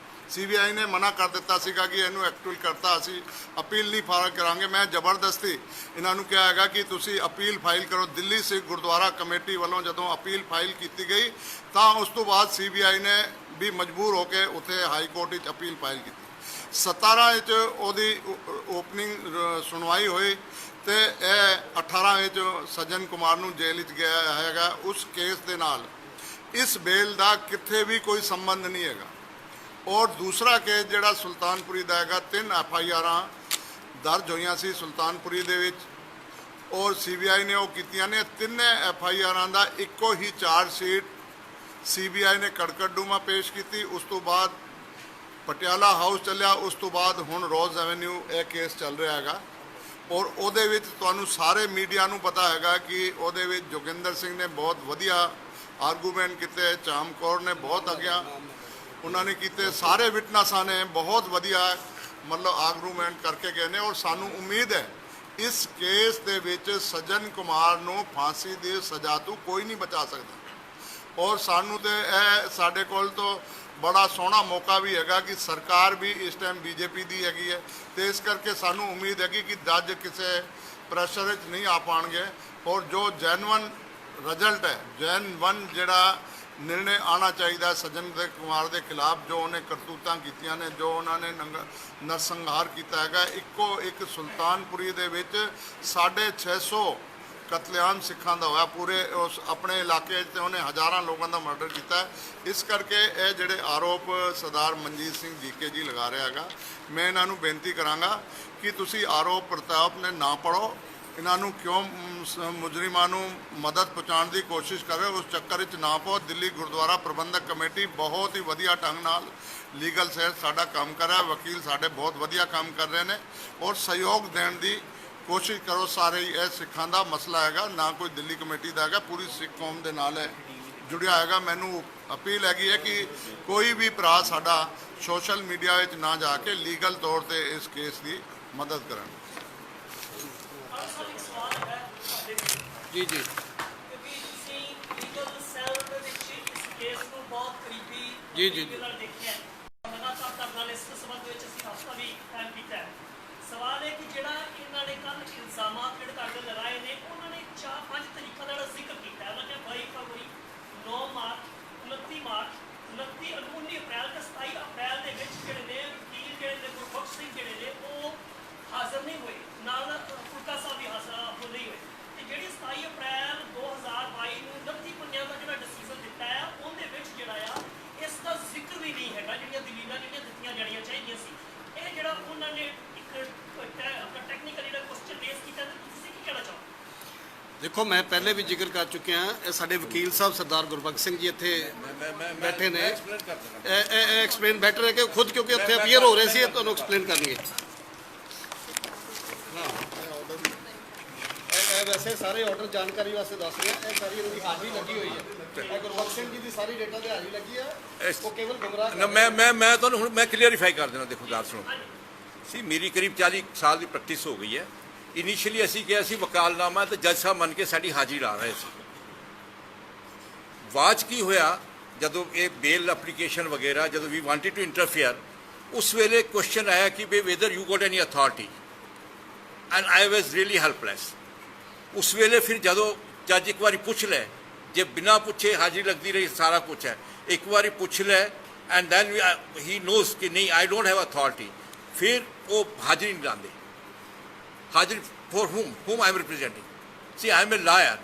ਸੀਬੀਆਈ ਨੇ ਮਨਾ ਕਰ ਦਿੱਤਾ ਸੀਗਾ ਕਿ ਇਹਨੂੰ ਐਕਟੁਅਲ ਕਰਤਾ, ਅਸੀਂ ਅਪੀਲ ਨਹੀਂ ਫਾਈਲ ਕਰਾਂਗੇ। ਮੈਂ ਜ਼ਬਰਦਸਤੀ ਇਹਨਾਂ ਨੂੰ ਕਿਹਾ ਹੈਗਾ ਕਿ ਤੁਸੀਂ ਅਪੀਲ ਫਾਈਲ ਕਰੋ। ਦਿੱਲੀ ਸਿੱਖ ਗੁਰਦੁਆਰਾ ਕਮੇਟੀ ਵੱਲੋਂ ਜਦੋਂ ਅਪੀਲ ਫਾਈਲ ਕੀਤੀ ਗਈ ਤਾਂ ਉਸ ਤੋਂ ਬਾਅਦ ਸੀਬੀਆਈ ਨੇ ਵੀ ਮਜਬੂਰ ਹੋ ਕੇ ਉੱਥੇ ਹਾਈ ਕੋਰਟ ਵਿੱਚ ਅਪੀਲ ਫਾਈਲ ਕੀਤੀ। 17 ਵਿੱਚ ਉਹਦੀ ਓਪਨਿੰਗ ਸੁਣਵਾਈ ਹੋਈ ਤੇ ਇਹ 18 ਵਿੱਚ ਸੱਜਣ ਕੁਮਾਰ ਨੂੰ ਜੇਲ੍ਹ ਵਿੱਚ ਗਿਆ ਹੈਗਾ। ਉਸ ਕੇਸ ਦੇ ਨਾਲ ਇਸ ਬੇਲ ਦਾ ਕਿੱਥੇ ਵੀ ਕੋਈ ਸੰਬੰਧ ਨਹੀਂ ਹੈਗਾ। ਔਰ ਦੂਸਰਾ ਕੇਸ ਜਿਹੜਾ ਸੁਲਤਾਨਪੁਰੀ ਦਾ ਹੈਗਾ, 3 ਐਫਆਈਆਰਾਂ ਦਰਜ ਹੋਈਆਂ ਸੀ ਸੁਲਤਾਨਪੁਰੀ ਦੇ ਵਿੱਚ ਔਰ ਸੀਬੀਆਈ ਨੇ ਉਹ ਕੀਤੀਆਂ ਨੇ। ਤਿੰਨੇ ਐਫਆਈਆਰਾਂ ਦਾ ਇੱਕੋ ਹੀ ਚਾਰਜ ਸ਼ੀਟ ਸੀਬੀਆਈ ਨੇ ਕੜਕੜਡੂਮਾ ਪੇਸ਼ ਕੀਤੀ। ਉਸ ਤੋਂ ਬਾਅਦ ਪਟਿਆਲਾ ਹਾਊਸ ਚੱਲਿਆ, ਉਸ ਤੋਂ ਬਾਅਦ ਹੁਣ ਰੋਜ਼ ਐਵੇਨਿਊ ਇਹ ਕੇਸ ਚੱਲ ਰਿਹਾ ਹੈਗਾ। ਔਰ ਉਹਦੇ ਵਿੱਚ ਤੁਹਾਨੂੰ ਸਾਰੇ ਮੀਡੀਆ ਨੂੰ ਪਤਾ ਹੈਗਾ ਕਿ ਉਹਦੇ ਵਿੱਚ ਜੋਗਿੰਦਰ ਸਿੰਘ ਨੇ ਬਹੁਤ ਵਧੀਆ ਆਰਗੂਮੈਂਟ ਕੀਤੇ, ਚਾਮਕੌਰ ਨੇ ਬਹੁਤ ਅੱਗਿਆ ਉਹਨਾਂ ਨੇ ਕੀਤੇ, ਸਾਰੇ ਵਿਟਨੈਸਾਂ ਨੇ ਬਹੁਤ ਵਧੀਆ ਮਤਲਬ ਆਰਗੂਮੈਂਟ ਕਰਕੇ ਗਏ ਨੇ। ਔਰ ਸਾਨੂੰ ਉਮੀਦ ਹੈ ਇਸ ਕੇਸ ਦੇ ਵਿੱਚ ਸੱਜਣ ਕੁਮਾਰ ਨੂੰ ਫਾਂਸੀ ਦੀ ਸਜ਼ਾ ਤੋਂ ਕੋਈ ਨਹੀਂ ਬਚਾ ਸਕਦਾ। ਔਰ ਸਾਨੂੰ ਤੇ ਇਹ ਸਾਡੇ ਕੋਲ ਤੋਂ ਬੜਾ ਸੋਹਣਾ ਮੌਕਾ ਵੀ ਹੈਗਾ ਕਿ ਸਰਕਾਰ ਵੀ ਇਸ ਟਾਈਮ ਬੀਜੇਪੀ ਦੀ ਹੈਗੀ ਹੈ ਤੇ ਇਸ ਕਰਕੇ ਸਾਨੂੰ ਉਮੀਦ ਹੈਗੀ ਕਿ ਜੱਜ ਕਿਸੇ ਪ੍ਰੈਸ਼ਰ ਵਿੱਚ ਨਹੀਂ ਆ ਪਾਉਣਗੇ ਔਰ ਜੋ ਜੈਨੂਅਨ ਰਿਜ਼ਲਟ ਹੈ, ਜੈਨੂਅਨ ਜਿਹੜਾ ਨਿਰਣੇ ਆਉਣਾ ਚਾਹੀਦਾ ਸੱਜਣ ਕੁਮਾਰ ਦੇ ਖਿਲਾਫ, ਜੋ ਉਹਨੇ ਕਰਤੂਤਾਂ ਕੀਤੀਆਂ ਨੇ, ਜੋ ਉਹਨਾਂ ਨੇ ਨਰਸੰਹਾਰ ਕੀਤਾ ਹੈਗਾ। ਇੱਕੋ ਇੱਕ ਸੁਲਤਾਨਪੁਰੀ ਦੇ ਵਿੱਚ 650 ਕਤਲੇਆਮ ਸਿੱਖਾਂ ਦਾ ਹੋਇਆ ਪੂਰੇ ਉਸ ਆਪਣੇ ਇਲਾਕੇ 'ਚ, ਤੇ ਉਹਨੇ ਹਜ਼ਾਰਾਂ ਲੋਕਾਂ ਦਾ ਮਰਡਰ ਕੀਤਾ। ਇਸ ਕਰਕੇ ਇਹ ਜਿਹੜੇ ਆਰੋਪ ਸਰਦਾਰ ਮਨਜੀਤ ਸਿੰਘ ਜੀਕੇ ਜੀ ਲਗਾ ਰਿਹਾ ਹੈਗਾ, ਮੈਂ ਇਹਨਾਂ ਨੂੰ ਬੇਨਤੀ ਕਰਾਂਗਾ ਕਿ ਤੁਸੀਂ ਆਰੋਪ ਪ੍ਰਤਾਪ ਨੇ ਨਾ ਪੜੋ। ਇਹਨਾਂ ਨੂੰ ਕਿਉਂ ਮੁਜਰਿਮਾਂ ਨੂੰ ਮਦਦ ਪਹੁੰਚਾਉਣ ਦੀ ਕੋਸ਼ਿਸ਼ ਕਰ ਰਹੇ, ਉਸ ਚੱਕਰ ਵਿੱਚ ਨਾ ਪਾਓ। ਦਿੱਲੀ ਗੁਰਦੁਆਰਾ ਪ੍ਰਬੰਧਕ ਕਮੇਟੀ ਬਹੁਤ ਹੀ ਵਧੀਆ ਢੰਗ ਨਾਲ ਲੀਗਲ ਸੈਲ ਸਾਡਾ ਕੰਮ ਕਰ ਰਿਹਾ, ਵਕੀਲ ਸਾਡੇ ਬਹੁਤ ਵਧੀਆ ਕੰਮ ਕਰ ਰਹੇ ਨੇ ਔਰ ਸਹਿਯੋਗ ਦੇਣ ਦੀ ਕੋਸ਼ਿਸ਼ ਕਰੋ। ਸਾਰੇ ਹੀ ਇਹ ਸਿੱਖਾਂ ਦਾ ਮਸਲਾ ਹੈਗਾ, ਨਾ ਕੋਈ ਦਿੱਲੀ ਕਮੇਟੀ ਦਾ ਹੈਗਾ, ਪੂਰੀ ਸਿੱਖ ਕੌਮ ਦੇ ਨਾਲ ਹੈ ਜੁੜਿਆ ਹੈਗਾ। ਮੈਨੂੰ ਅਪੀਲ ਹੈਗੀ ਹੈ ਕਿ ਕੋਈ ਵੀ ਭਰਾ ਸਾਡਾ ਸੋਸ਼ਲ ਮੀਡੀਆ ਵਿੱਚ ਨਾ ਜਾ ਕੇ ਲੀਗਲ ਤੌਰ ਤੇ ਇਸ ਕੇਸ ਦੀ ਮਦਦ ਕਰਨ। ਜੀ ਜੀ ਕਿਉਂਕਿ ਤੁਸੀਂ ਲੀਗਲ ਸੈੱਲ ਦੇ ਵਿੱਚ ਇਸ ਕੇਸ ਨੂੰ ਬਹੁਤ ਕਰੀਬੀ ਨਾਲ ਦੇਖਿਆ ਹੈ। ਲਗਾਤਾਰ ਤੁਹਾਡੇ ਨਾਲ ਇਸ ਸੰਬੰਧ ਵਿੱਚ ਅਸੀਂ ਹਫ਼ਤਾ ਵੀ ਕਾਇਮ ਕੀਤਾ ਹੈ। ਸਵਾਲ ਹੈ ਕਿ ਜਿਹੜਾ ਇਹਨਾਂ ਨੇ ਕੱਲ੍ਹ ਇਲਜ਼ਾਮਾਤ ਜਿਹੜੇ ਤੁਹਾਡੇ ਲਗਾਏ ਨੇ, ਉਹਨਾਂ ਨੇ 4-5 ਤਰੀਕਾਂ ਦਾ ਜ਼ਿਕਰ ਕੀਤਾ ਹੈ। ਉਹਨਾਂ ਨੇ 22 ਫਰਵਰੀ, 9 ਮਾਰਚ, 29 ਮਾਰਚ, 29 19 ਅਪ੍ਰੈਲ ਤੇ 27 ਅਪ੍ਰੈਲ ਦੇ ਵਿੱਚ ਜਿਹੜੇ ਨੇ ਵਕੀਲ ਜਿਹੜੇ ਨੇ ਗੁਰਬਖਸ਼ ਸਿੰਘ ਜਿਹੜੇ ਨੇ ਉਹ ਹਾਜ਼ਰ ਨਹੀਂ ਹੋਏ, ਨਾਲ ਫੁਲਕਾ ਸਾਹਿਬ ਵੀ ਹਾਜ਼ਰ ਨਹੀਂ ਹੋਏ। ਤੇ ਜਿਹੜੀ 27 ਅਪ੍ਰੈਲ 2022 ਨੂੰ 29 ਪੰਨਿਆਂ ਦਾ ਜਿਹੜਾ ਡਿਸੀਜਨ ਦਿੱਤਾ ਹੈ, ਉਹਦੇ ਵਿੱਚ ਜਿਹੜਾ ਆ ਇਸ ਦਾ ਜ਼ਿਕਰ ਵੀ ਨਹੀਂ ਹੈਗਾ ਜਿਹੜੀਆਂ ਦਲੀਲਾਂ ਜਿਹੜੀਆਂ ਦਿੱਤੀਆਂ ਜਾਣੀਆਂ ਚਾਹੀਦੀਆਂ ਸੀ। ਇਹ ਜਿਹੜਾ ਉਹਨਾਂ ਨੇ ਇੱਕ ਆਪਣਾ ਟੈਕਨੀਕਲ ਜਿਹੜਾ ਕੁਐਸਚਨ ਰੇਜ਼ ਕੀਤਾ, ਤੇ ਤੁਸੀਂ ਕੀ ਕਹਿਣਾ ਚਾਹੋਗੇ? ਦੇਖੋ ਮੈਂ ਪਹਿਲੇ ਵੀ ਜ਼ਿਕਰ ਕਰ ਚੁੱਕਿਆ ਇਹ ਸਾਡੇ ਵਕੀਲ ਸਾਹਿਬ ਸਰਦਾਰ ਗੁਰਬਖਸ਼ ਸਿੰਘ ਜੀ ਇੱਥੇ ਬੈਠੇ ਨੇ ਇਹ ਐਕਸਪਲੇਨ ਬੈਟਰ ਹੈ ਕਿ ਖੁਦ ਕਿਉਂਕਿ ਇੱਥੇ ਅਪੀਅਰ ਹੋ ਰਹੇ ਸੀ ਇਹ ਤੁਹਾਨੂੰ ਐਕਸਪਲੇਨ ਕਰਨਗੇ। ਇਹ ਵੈਸੇ ਸਾਰੇ ਆਰਡਰ ਜਾਣਕਾਰੀ ਵਾਸਤੇ ਦੱਸ ਰਹੇ ਆ, ਇਹ ਸਾਰੀ ਇਹਨਾਂ ਦੀ ਹਾਜ਼ਰੀ ਲੱਗੀ ਹੋਈ ਹੈ। ਇਹ ਗੁਰਬਖਸ਼ ਸਿੰਘ ਜੀ ਦੀ ਸਾਰੀ ਡੇਟਾ ਤੇ ਹਾਜ਼ਰੀ ਲੱਗੀ ਹੈ, ਉਹ ਕੇਵਲ ਗੁੰਮਰਾਹ ਨਾ ਮੈਂ ਤੁਹਾਨੂੰ ਹੁਣ ਮੈਂ ਕਲੀਅਰੀਫਾਈ ਕਰ ਦੇਣਾ। ਦੇਖੋ ਗੱਲ ਸੁਣੋ ਸੀ, ਮੇਰੀ ਕਰੀਬ 40 ਸਾਲ ਦੀ ਪ੍ਰੈਕਟਿਸ ਹੋ ਗਈ ਹੈ। ਇਨੀਸ਼ੀਅਲੀ ਅਸੀਂ ਕਿਹਾ ਸੀ ਵਕਾਲਨਾਮਾ ਤੇ ਜੱਜ ਸਾਹਿਬ ਮੰਨ ਕੇ ਸਾਡੀ ਹਾਜ਼ਰੀ ਲਾ ਰਹੇ ਸੀ। ਬਾਅਦ 'ਚ ਕੀ ਹੋਇਆ ਜਦੋਂ ਇਹ ਬੇਲ ਐਪਲੀਕੇਸ਼ਨ ਵਗੈਰਾ ਜਦੋਂ ਵੀ ਵਾਂਟਡ ਟੂ ਇੰਟਰਫੇਅਰ, ਉਸ ਵੇਲੇ ਕੁਐਸਚਨ ਆਇਆ ਕਿ ਬਈ whether you got any authority and I was really helpless. ਉਸ ਵੇਲੇ ਫਿਰ ਜਦੋਂ ਜੱਜ ਇੱਕ ਵਾਰੀ ਪੁੱਛ ਲੈ, ਜੇ ਬਿਨਾਂ ਪੁੱਛੇ ਹਾਜ਼ਰੀ ਲੱਗਦੀ ਰਹੀ ਸਾਰਾ ਕੁਛ ਹੈ, ਇੱਕ ਵਾਰੀ ਪੁੱਛ ਲੈ ਐਂਡ ਦੈਨ ਹੀ ਨੋਜ਼ ਕਿ ਨਹੀਂ ਆਈ ਡੋਂਟ ਹੈਵ ਅਥਾਰਟੀ, ਫਿਰ ਉਹ ਹਾਜ਼ਰੀ ਨਹੀਂ ਲਾਉਂਦੇ। ਹਾਜ਼ਰੀ for whom I am representing, see I am a lawyer।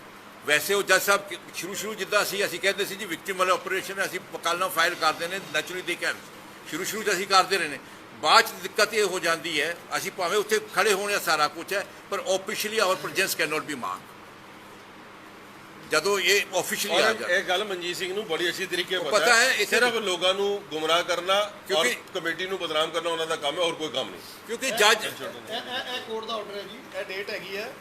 ਵੈਸੇ ਉਹ ਜੱਜ ਸਾਹਿਬ ਸ਼ੁਰੂ ਜਿੱਦਾਂ ਅਸੀਂ ਕਹਿੰਦੇ ਸੀ ਜੀ ਵਿਕਟਿਮ ਵਾਲਾ ਆਪਰੇਸ਼ਨ ਹੈ, ਅਸੀਂ ਵਕਾਲਤ ਫਾਈਲ ਕਰਦੇ ਨੇ, ਨੈਚੁਰਲੀ ਦੇ ਕੈਨ ਸ਼ੁਰੂ 'ਚ ਅਸੀਂ ਕਰਦੇ ਰਹੇ ਨੇ। ਬਾਅਦ 'ਚ ਦਿੱਕਤ ਇਹ ਹੋ ਜਾਂਦੀ ਹੈ, ਅਸੀਂ ਭਾਵੇਂ ਉੱਥੇ ਖੜੇ ਹੋਣੇ ਸਾਰਾ ਕੁਛ ਹੈ ਪਰ officially our presence can not be mark. ਜਦੋਂ ਇਹ ਆਫੀਸ਼ੀਅਲੀ ਆ ਜਾਂਦਾ, ਇਹ ਗੱਲ ਮਨਜੀਤ ਸਿੰਘ ਨੂੰ ਬੜੀ ਅੱਛੀ ਤਰੀਕੇ ਪਤਾ ਹੈ, ਇੱਥੇ ਸਿਰਫ ਲੋਕਾਂ ਨੂੰ ਗੁੰਮਰਾਹ ਕਰਨਾ ਔਰ ਕਿਉਂਕਿ ਕਮੇਟੀ ਨੂੰ ਬਦਨਾਮ ਕਰਨਾ ਉਹਨਾਂ ਦਾ ਕੰਮ ਹੈ, ਹੋਰ ਕੋਈ ਕੰਮ ਨਹੀਂ। ਕਿਉਂਕਿ ਜੱਜ ਇਹ ਕੋਰਟ ਦਾ ਆਰਡਰ ਹੈ ਜੀ, ਇਹ ਡੇਟ ਹੈਗੀ ਹੈ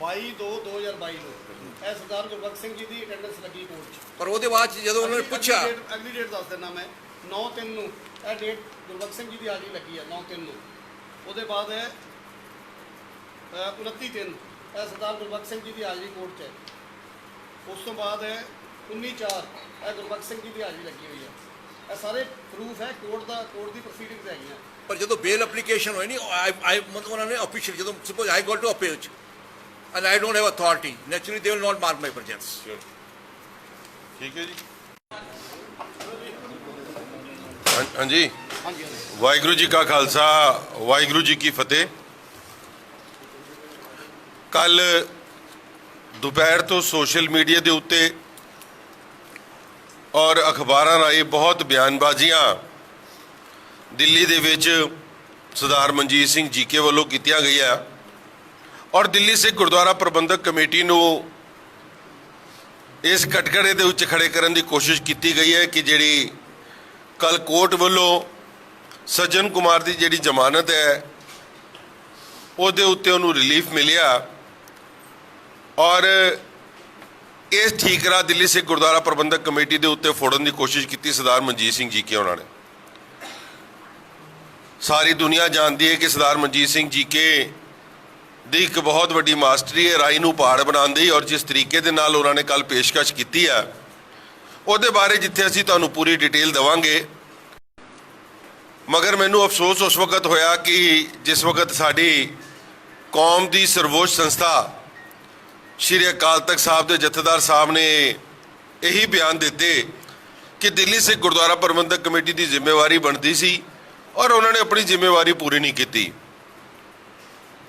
22/2/2022 ਨੂੰ। ਇਹ ਸਰਦਾਰ ਗੁਰਬਖਸ਼ ਸਿੰਘ ਜੀ ਦੀ ਅਟੈਂਡੈਂਸ ਲੱਗੀ ਕੋਰਟ 'ਚ। ਪਰ ਉਹਦੇ ਬਾਅਦ 'ਚ ਜਦੋਂ ਉਹਨਾਂ ਨੇ ਪੁੱਛਿਆ, ਅਗਲੀ ਡੇਟ ਦੱਸ ਦਿੰਦਾ ਮੈਂ, 9/3 ਨੂੰ ਇਹ ਡੇਟ ਗੁਰਬਖਸ਼ ਸਿੰਘ ਜੀ ਦੀ ਹਾਜ਼ਰੀ ਲੱਗੀ ਹੈ 9/3 ਨੂੰ। ਉਹਦੇ ਬਾਅਦ ਹੈ 29/3 ਇਹ ਸਰਦਾਰ ਗੁਰਬਖਸ਼ ਸਿੰਘ ਜੀ ਦੀ ਹਾਜ਼ਰੀ ਕੋਰਟ 'ਚ ਹੈ। ਉਸ ਤੋਂ ਬਾਅਦ ਹੈ 19/4 ਇਹ ਗੁਰਬਖਸ਼ ਸਿੰਘ ਜੀ ਦੀ ਹਾਜ਼ਰੀ ਲੱਗੀ ਹੋਈ ਹੈ। ਇਹ ਸਾਰੇ ਪ੍ਰੂਫ ਹੈ ਕੋਰਟ ਦੀ ਪ੍ਰੋਸੀਡਿੰਗਸ ਹੈਗੀਆਂ। ਪਰ ਜਦੋਂ ਬੇਲ ਐਪਲੀਕੇਸ਼ਨ ਹੋਈ ਨਹੀਂ ਮਤਲਬ ਉਹਨਾਂ ਨੇ ਆਫੀਸ਼ੀਅਲ ਜਦੋਂ suppose I got to appeal and I don't have authority, naturally they will not mark my presence. ਠੀਕ ਹੈ ਜੀ। ਹਾਂਜੀ, ਹਾਂਜੀ ਵਾਹਿਗੁਰੂ ਜੀ ਕਾ ਖਾਲਸਾ, ਵਾਹਿਗੁਰੂ ਜੀ ਕੀ ਫਤਿਹ। ਕੱਲ ਦੁਪਹਿਰ ਤੋਂ ਸੋਸ਼ਲ ਮੀਡੀਆ ਦੇ ਉੱਤੇ ਔਰ ਅਖਬਾਰਾਂ ਰਾਹੀਂ ਬਹੁਤ ਬਿਆਨਬਾਜ਼ੀਆਂ ਦਿੱਲੀ ਦੇ ਵਿੱਚ ਸਰਦਾਰ ਮਨਜੀਤ ਸਿੰਘ ਜੀਕੇ ਵੱਲੋਂ ਕੀਤੀਆਂ ਗਈਆਂ ਔਰ ਦਿੱਲੀ ਸਿੱਖ ਗੁਰਦੁਆਰਾ ਪ੍ਰਬੰਧਕ ਕਮੇਟੀ ਨੂੰ ਇਸ ਕਟਕੜੇ ਦੇ ਉੱਤੇ ਖੜੇ ਕਰਨ ਦੀ ਕੋਸ਼ਿਸ਼ ਕੀਤੀ ਗਈ ਹੈ ਕਿ ਜਿਹੜੀ ਕੱਲ ਕੋਰਟ ਵੱਲੋਂ ਸੱਜਣ ਕੁਮਾਰ ਦੀ ਜਿਹੜੀ ਜ਼ਮਾਨਤ ਹੈ ਉਹਦੇ ਉੱਤੇ ਉਹਨੂੰ ਰਿਲੀਫ ਮਿਲਿਆ ਔਰ ਇਸ ਠੀਕਰਾ ਦਿੱਲੀ ਸਿੱਖ ਗੁਰਦੁਆਰਾ ਪ੍ਰਬੰਧਕ ਕਮੇਟੀ ਦੇ ਉੱਤੇ ਫੋੜਨ ਦੀ ਕੋਸ਼ਿਸ਼ ਕੀਤੀ ਸਰਦਾਰ ਮਨਜੀਤ ਸਿੰਘ ਜੀਕੇ ਉਹਨਾਂ ਨੇ। ਸਾਰੀ ਦੁਨੀਆ ਜਾਣਦੀ ਹੈ ਕਿ ਸਰਦਾਰ ਮਨਜੀਤ ਸਿੰਘ ਜੀਕੇ ਦੀ ਇੱਕ ਬਹੁਤ ਵੱਡੀ ਮਾਸਟਰੀ ਹੈ ਰਾਈ ਨੂੰ ਪਹਾੜ ਬਣਾਉਣ ਦੀ, ਔਰ ਜਿਸ ਤਰੀਕੇ ਦੇ ਨਾਲ ਉਹਨਾਂ ਨੇ ਕੱਲ ਪੇਸ਼ਕਸ਼ ਕੀਤੀ ਹੈ ਉਹਦੇ ਬਾਰੇ ਜਿੱਥੇ ਅਸੀਂ ਤੁਹਾਨੂੰ ਪੂਰੀ ਡਿਟੇਲ ਦੇਵਾਂਗੇ। ਮਗਰ ਮੈਨੂੰ ਅਫਸੋਸ ਉਸ ਵਕਤ ਹੋਇਆ ਕਿ ਜਿਸ ਵਕਤ ਸਾਡੀ ਕੌਮ ਦੀ ਸਰਵੋੱਚ ਸੰਸਥਾ ਸ਼੍ਰੀ ਅਕਾਲ ਤਖਤ ਸਾਹਿਬ ਦੇ ਜਥੇਦਾਰ ਸਾਹਿਬ ਨੇ ਇਹੀ ਬਿਆਨ ਦਿੱਤੇ ਕਿ ਦਿੱਲੀ ਸਿੱਖ ਗੁਰਦੁਆਰਾ ਪ੍ਰਬੰਧਕ ਕਮੇਟੀ ਦੀ ਜ਼ਿੰਮੇਵਾਰੀ ਬਣਦੀ ਸੀ ਔਰ ਉਹਨਾਂ ਨੇ ਆਪਣੀ ਜ਼ਿੰਮੇਵਾਰੀ ਪੂਰੀ ਨਹੀਂ ਕੀਤੀ।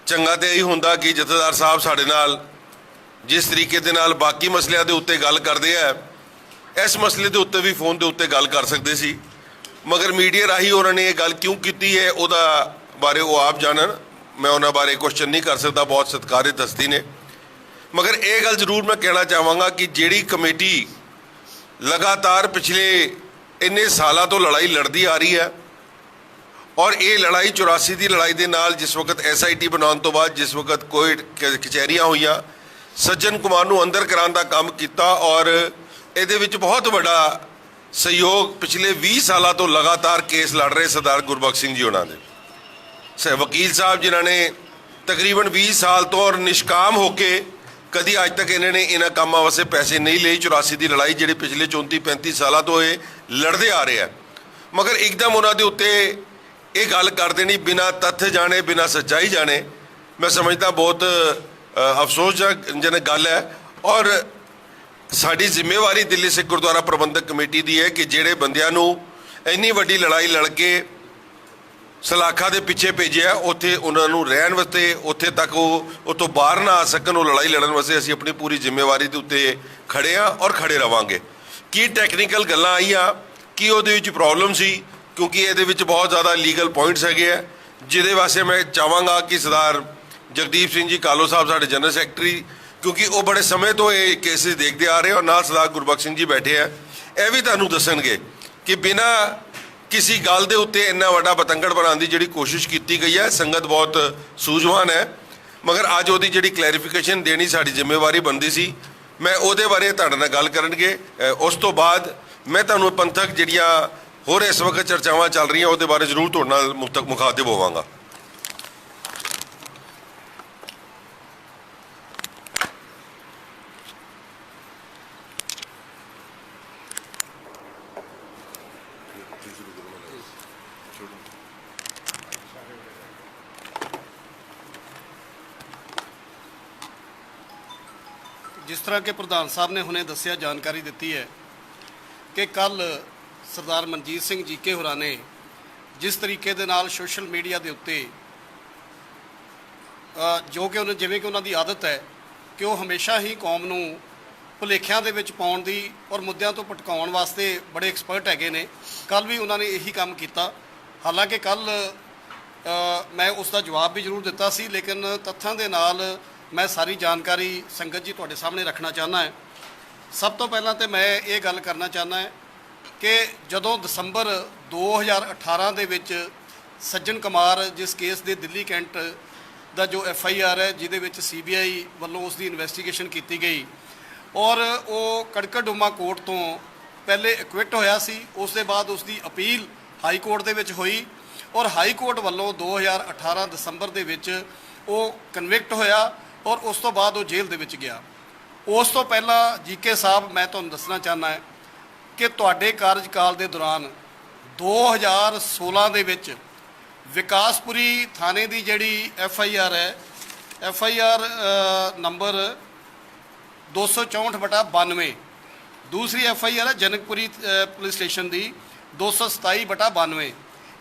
ਚੰਗਾ ਤੇ ਇਹੀ ਹੁੰਦਾ ਕਿ ਜਥੇਦਾਰ ਸਾਹਿਬ ਸਾਡੇ ਨਾਲ ਜਿਸ ਤਰੀਕੇ ਦੇ ਨਾਲ ਬਾਕੀ ਮਸਲਿਆਂ ਦੇ ਉੱਤੇ ਗੱਲ ਕਰਦੇ ਆ, ਇਸ ਮਸਲੇ ਦੇ ਉੱਤੇ ਵੀ ਫੋਨ ਦੇ ਉੱਤੇ ਗੱਲ ਕਰ ਸਕਦੇ ਸੀ, ਮਗਰ ਮੀਡੀਆ ਰਾਹੀਂ ਉਹਨਾਂ ਨੇ ਇਹ ਗੱਲ ਕਿਉਂ ਕੀਤੀ ਹੈ ਉਹਦਾ ਬਾਰੇ ਉਹ ਆਪ ਜਾਣਨ। ਮੈਂ ਉਹਨਾਂ ਬਾਰੇ ਕੁਐਸਚਨ ਨਹੀਂ ਕਰ ਸਕਦਾ, ਬਹੁਤ ਸਤਿਕਾਰਿਤ ਹਸਤੀ ਨੇ। ਮਗਰ ਇਹ ਗੱਲ ਜ਼ਰੂਰ ਮੈਂ ਕਹਿਣਾ ਚਾਹਾਂਗਾ ਕਿ ਜਿਹੜੀ ਕਮੇਟੀ ਲਗਾਤਾਰ ਪਿਛਲੇ ਇੰਨੇ ਸਾਲਾਂ ਤੋਂ ਲੜਾਈ ਲੜਦੀ ਆ ਰਹੀ ਹੈ ਔਰ ਇਹ ਲੜਾਈ 84 ਦੀ ਲੜਾਈ ਦੇ ਨਾਲ ਜਿਸ ਵਕਤ SIT ਬਣਾਉਣ ਤੋਂ ਬਾਅਦ ਜਿਸ ਵਕਤ ਕੋਈ ਕਚਹਿਰੀਆਂ ਹੋਈਆਂ, ਸੱਜਣ ਕੁਮਾਰ ਨੂੰ ਅੰਦਰ ਕਰਾਉਣ ਦਾ ਕੰਮ ਕੀਤਾ ਔਰ ਇਹਦੇ ਵਿੱਚ ਬਹੁਤ ਵੱਡਾ ਸਹਿਯੋਗ ਪਿਛਲੇ 20 ਸਾਲਾਂ ਤੋਂ ਲਗਾਤਾਰ ਕੇਸ ਲੜ ਰਹੇ ਸਰਦਾਰ ਗੁਰਬਖਸ਼ ਸਿੰਘ ਜੀ ਉਹਨਾਂ ਦੇ ਵਕੀਲ ਸਾਹਿਬ ਜਿਨ੍ਹਾਂ ਨੇ ਤਕਰੀਬਨ 20 ਸਾਲ ਤੋਂ ਔਰ ਨਿਸ਼ਕਾਮ ਹੋ ਕੇ ਕਦੀ ਅੱਜ ਤੱਕ ਇਹਨਾਂ ਨੇ ਇਹਨਾਂ ਕੰਮਾਂ ਵਾਸਤੇ ਪੈਸੇ ਨਹੀਂ ਲਏ। 84 ਦੀ ਲੜਾਈ ਜਿਹੜੇ ਪਿਛਲੇ 34-35 ਸਾਲਾਂ ਤੋਂ ਇਹ ਲੜਦੇ ਆ ਰਹੇ ਆ, ਮਗਰ ਇੱਕਦਮ ਉਹਨਾਂ ਦੇ ਉੱਤੇ ਇਹ ਗੱਲ ਕਰ ਦੇਣੀ ਬਿਨਾਂ ਤੱਥ ਜਾਣੇ ਬਿਨਾਂ ਸੱਚਾਈ ਜਾਣੇ, ਮੈਂ ਸਮਝਦਾ ਬਹੁਤ ਅਫਸੋਸਜਨਕ ਗੱਲ ਹੈ। ਔਰ ਸਾਡੀ ਜ਼ਿੰਮੇਵਾਰੀ ਦਿੱਲੀ ਸਿੱਖ ਗੁਰਦੁਆਰਾ ਪ੍ਰਬੰਧਕ ਕਮੇਟੀ ਦੀ ਹੈ ਕਿ ਜਿਹੜੇ ਬੰਦਿਆਂ ਨੂੰ ਇੰਨੀ ਵੱਡੀ ਲੜਾਈ ਲੜ ਕੇ ਸਲਾਖਾਂ ਦੇ ਪਿੱਛੇ ਭੇਜਿਆ ਉੱਥੇ ਉਹਨਾਂ ਨੂੰ ਰਹਿਣ ਵਾਸਤੇ, ਉੱਥੇ ਤੱਕ ਉਹ ਉੱਥੋਂ ਬਾਹਰ ਨਾ ਆ ਸਕਣ, ਉਹ ਲੜਾਈ ਲੜਨ ਵਾਸਤੇ ਅਸੀਂ ਆਪਣੀ ਪੂਰੀ ਜ਼ਿੰਮੇਵਾਰੀ ਦੇ ਉੱਤੇ ਖੜੇ ਹਾਂ ਔਰ ਖੜੇ ਰਵਾਂਗੇ। ਕੀ ਟੈਕਨੀਕਲ ਗੱਲਾਂ ਆਈਆਂ, ਕੀ ਉਹਦੇ ਵਿੱਚ ਪ੍ਰੋਬਲਮ ਸੀ, ਕਿਉਂਕਿ ਇਹਦੇ ਵਿੱਚ ਬਹੁਤ ਜ਼ਿਆਦਾ ਲੀਗਲ ਪੁਆਇੰਟਸ ਹੈਗੇ ਆ ਜਿਹਦੇ ਵਾਸਤੇ ਮੈਂ ਚਾਹਾਂਗਾ ਕਿ ਸਰਦਾਰ ਜਗਦੀਪ ਸਿੰਘ ਜੀ ਕਾਲੋ ਸਾਹਿਬ ਸਾਡੇ ਜਨਰਲ ਸੈਕਟਰੀ ਕਿਉਂਕਿ ਉਹ ਬੜੇ ਸਮੇਂ ਤੋਂ ਇਹ ਕੇਸਿਸ ਦੇਖਦੇ ਆ ਰਹੇ ਔਰ ਨਾਲ ਸਰਦਾਰ ਗੁਰਬਖਸ਼ ਸਿੰਘ ਜੀ ਬੈਠੇ ਆ, ਇਹ ਵੀ ਤੁਹਾਨੂੰ ਦੱਸਣਗੇ ਕਿ ਬਿਨਾਂ ਕਿਸੇ ਗੱਲ ਦੇ ਉੱਤੇ ਇੰਨਾ ਵੱਡਾ ਪਤੰਗੜ ਬਣਾਉਣ ਦੀ ਜਿਹੜੀ ਕੋਸ਼ਿਸ਼ ਕੀਤੀ ਗਈ ਹੈ। ਸੰਗਤ ਬਹੁਤ ਸੂਝਵਾਨ ਹੈ, ਮਗਰ ਅੱਜ ਉਹਦੀ ਜਿਹੜੀ ਕਲੈਰੀਫਿਕੇਸ਼ਨ ਦੇਣੀ ਸਾਡੀ ਜ਼ਿੰਮੇਵਾਰੀ ਬਣਦੀ ਸੀ। ਮੈਂ ਉਹਦੇ ਬਾਰੇ ਤੁਹਾਡੇ ਨਾਲ ਗੱਲ ਕਰਨਗੇ। ਉਸ ਤੋਂ ਬਾਅਦ ਮੈਂ ਤੁਹਾਨੂੰ ਪੰਥਕ ਜਿਹੜੀਆਂ ਹੋਰ ਇਸ ਵਕਤ ਚਰਚਾਵਾਂ ਚੱਲ ਰਹੀਆਂ ਉਹਦੇ ਬਾਰੇ ਜ਼ਰੂਰ ਤੁਹਾਡੇ ਨਾਲ ਮੁਖਾਤਿਬ ਹੋਵਾਂਗਾ। ਜਿਸ ਤਰ੍ਹਾਂ ਕਿ ਪ੍ਰਧਾਨ ਸਾਹਿਬ ਨੇ ਹੁਣੇ ਦੱਸਿਆ, ਜਾਣਕਾਰੀ ਦਿੱਤੀ ਹੈ ਕਿ ਕੱਲ ਸਰਦਾਰ ਮਨਜੀਤ ਸਿੰਘ ਜੀਕੇ ਹੋਰਾਂ ਨੇ ਜਿਸ ਤਰੀਕੇ ਦੇ ਨਾਲ ਸੋਸ਼ਲ ਮੀਡੀਆ ਦੇ ਉੱਤੇ ਜਿਵੇਂ ਕਿ ਉਹਨਾਂ ਦੀ ਆਦਤ ਹੈ ਕਿ ਉਹ ਹਮੇਸ਼ਾ ਹੀ ਕੌਮ ਨੂੰ ਭੁਲੇਖਿਆਂ ਦੇ ਵਿੱਚ ਪਾਉਣ ਦੀ ਔਰ ਮੁੱਦਿਆਂ ਤੋਂ ਭਟਕਾਉਣ ਵਾਸਤੇ ਬੜੇ ਐਕਸਪਰਟ ਹੈਗੇ ਨੇ। ਕੱਲ ਵੀ ਉਹਨਾਂ ਨੇ ਇਹੀ ਕੰਮ ਕੀਤਾ। ਹਾਲਾਂਕਿ ਕੱਲ ਮੈਂ ਉਸ ਦਾ ਜਵਾਬ ਵੀ ਜ਼ਰੂਰ ਦਿੱਤਾ ਸੀ, ਲੇਕਿਨ ਤੱਥਾਂ ਦੇ ਨਾਲ ਮੈਂ ਸਾਰੀ ਜਾਣਕਾਰੀ ਸੰਗਤ ਜੀ ਤੁਹਾਡੇ ਸਾਹਮਣੇ ਰੱਖਣਾ ਚਾਹੁੰਦਾ ਹਾਂ। ਸਭ ਤੋਂ ਪਹਿਲਾਂ ਤਾਂ ਮੈਂ ਇਹ ਗੱਲ ਕਰਨਾ ਚਾਹੁੰਦਾ ਹਾਂ ਕਿ ਜਦੋਂ ਦਸੰਬਰ 2018 ਦੇ ਵਿੱਚ ਸੱਜਣ ਕੁਮਾਰ ਜਿਸ ਕੇਸ ਦੇ ਦਿੱਲੀ ਕੈਂਟ ਦਾ ਜੋ FIR ਹੈ, ਜਿਹਦੇ ਵਿੱਚ CBI ਵੱਲੋਂ ਉਸ ਦੀ ਇਨਵੈਸਟੀਗੇਸ਼ਨ ਕੀਤੀ ਗਈ ਔਰ ਉਹ ਕੜਕੜਡੂਮਾ ਕੋਰਟ ਤੋਂ ਪਹਿਲੇ ਐਕਵਿਟ ਹੋਇਆ ਸੀ। ਉਸ ਦੇ ਬਾਅਦ ਉਸ ਦੀ ਅਪੀਲ ਹਾਈ ਕੋਰਟ ਦੇ ਵਿੱਚ ਹੋਈ ਔਰ ਹਾਈ ਕੋਰਟ ਵੱਲੋਂ 2018 ਦਸੰਬਰ ਦੇ ਵਿੱਚ ਉਹ ਕਨਵਿਕਟ ਹੋਇਆ ਔਰ ਉਸ ਤੋਂ ਬਾਅਦ ਉਹ ਜੇਲ੍ਹ ਦੇ ਵਿੱਚ ਗਿਆ। ਉਸ ਤੋਂ ਪਹਿਲਾਂ ਜੀਕੇ ਸਾਹਿਬ, ਮੈਂ ਤੁਹਾਨੂੰ ਦੱਸਣਾ ਚਾਹੁੰਦਾ ਹਾਂ ਕਿ ਤੁਹਾਡੇ ਕਾਰਜਕਾਲ ਦੇ ਦੌਰਾਨ 2016 ਦੇ ਵਿੱਚ ਵਿਕਾਸਪੁਰੀ ਥਾਣੇ ਦੀ ਜਿਹੜੀ FIR ਹੈ, FIR ਨੰਬਰ 264/92, ਦੂਸਰੀ FIR ਹੈ ਜਨਕਪੁਰੀ ਪੁਲਿਸ ਸਟੇਸ਼ਨ ਦੀ 227/92।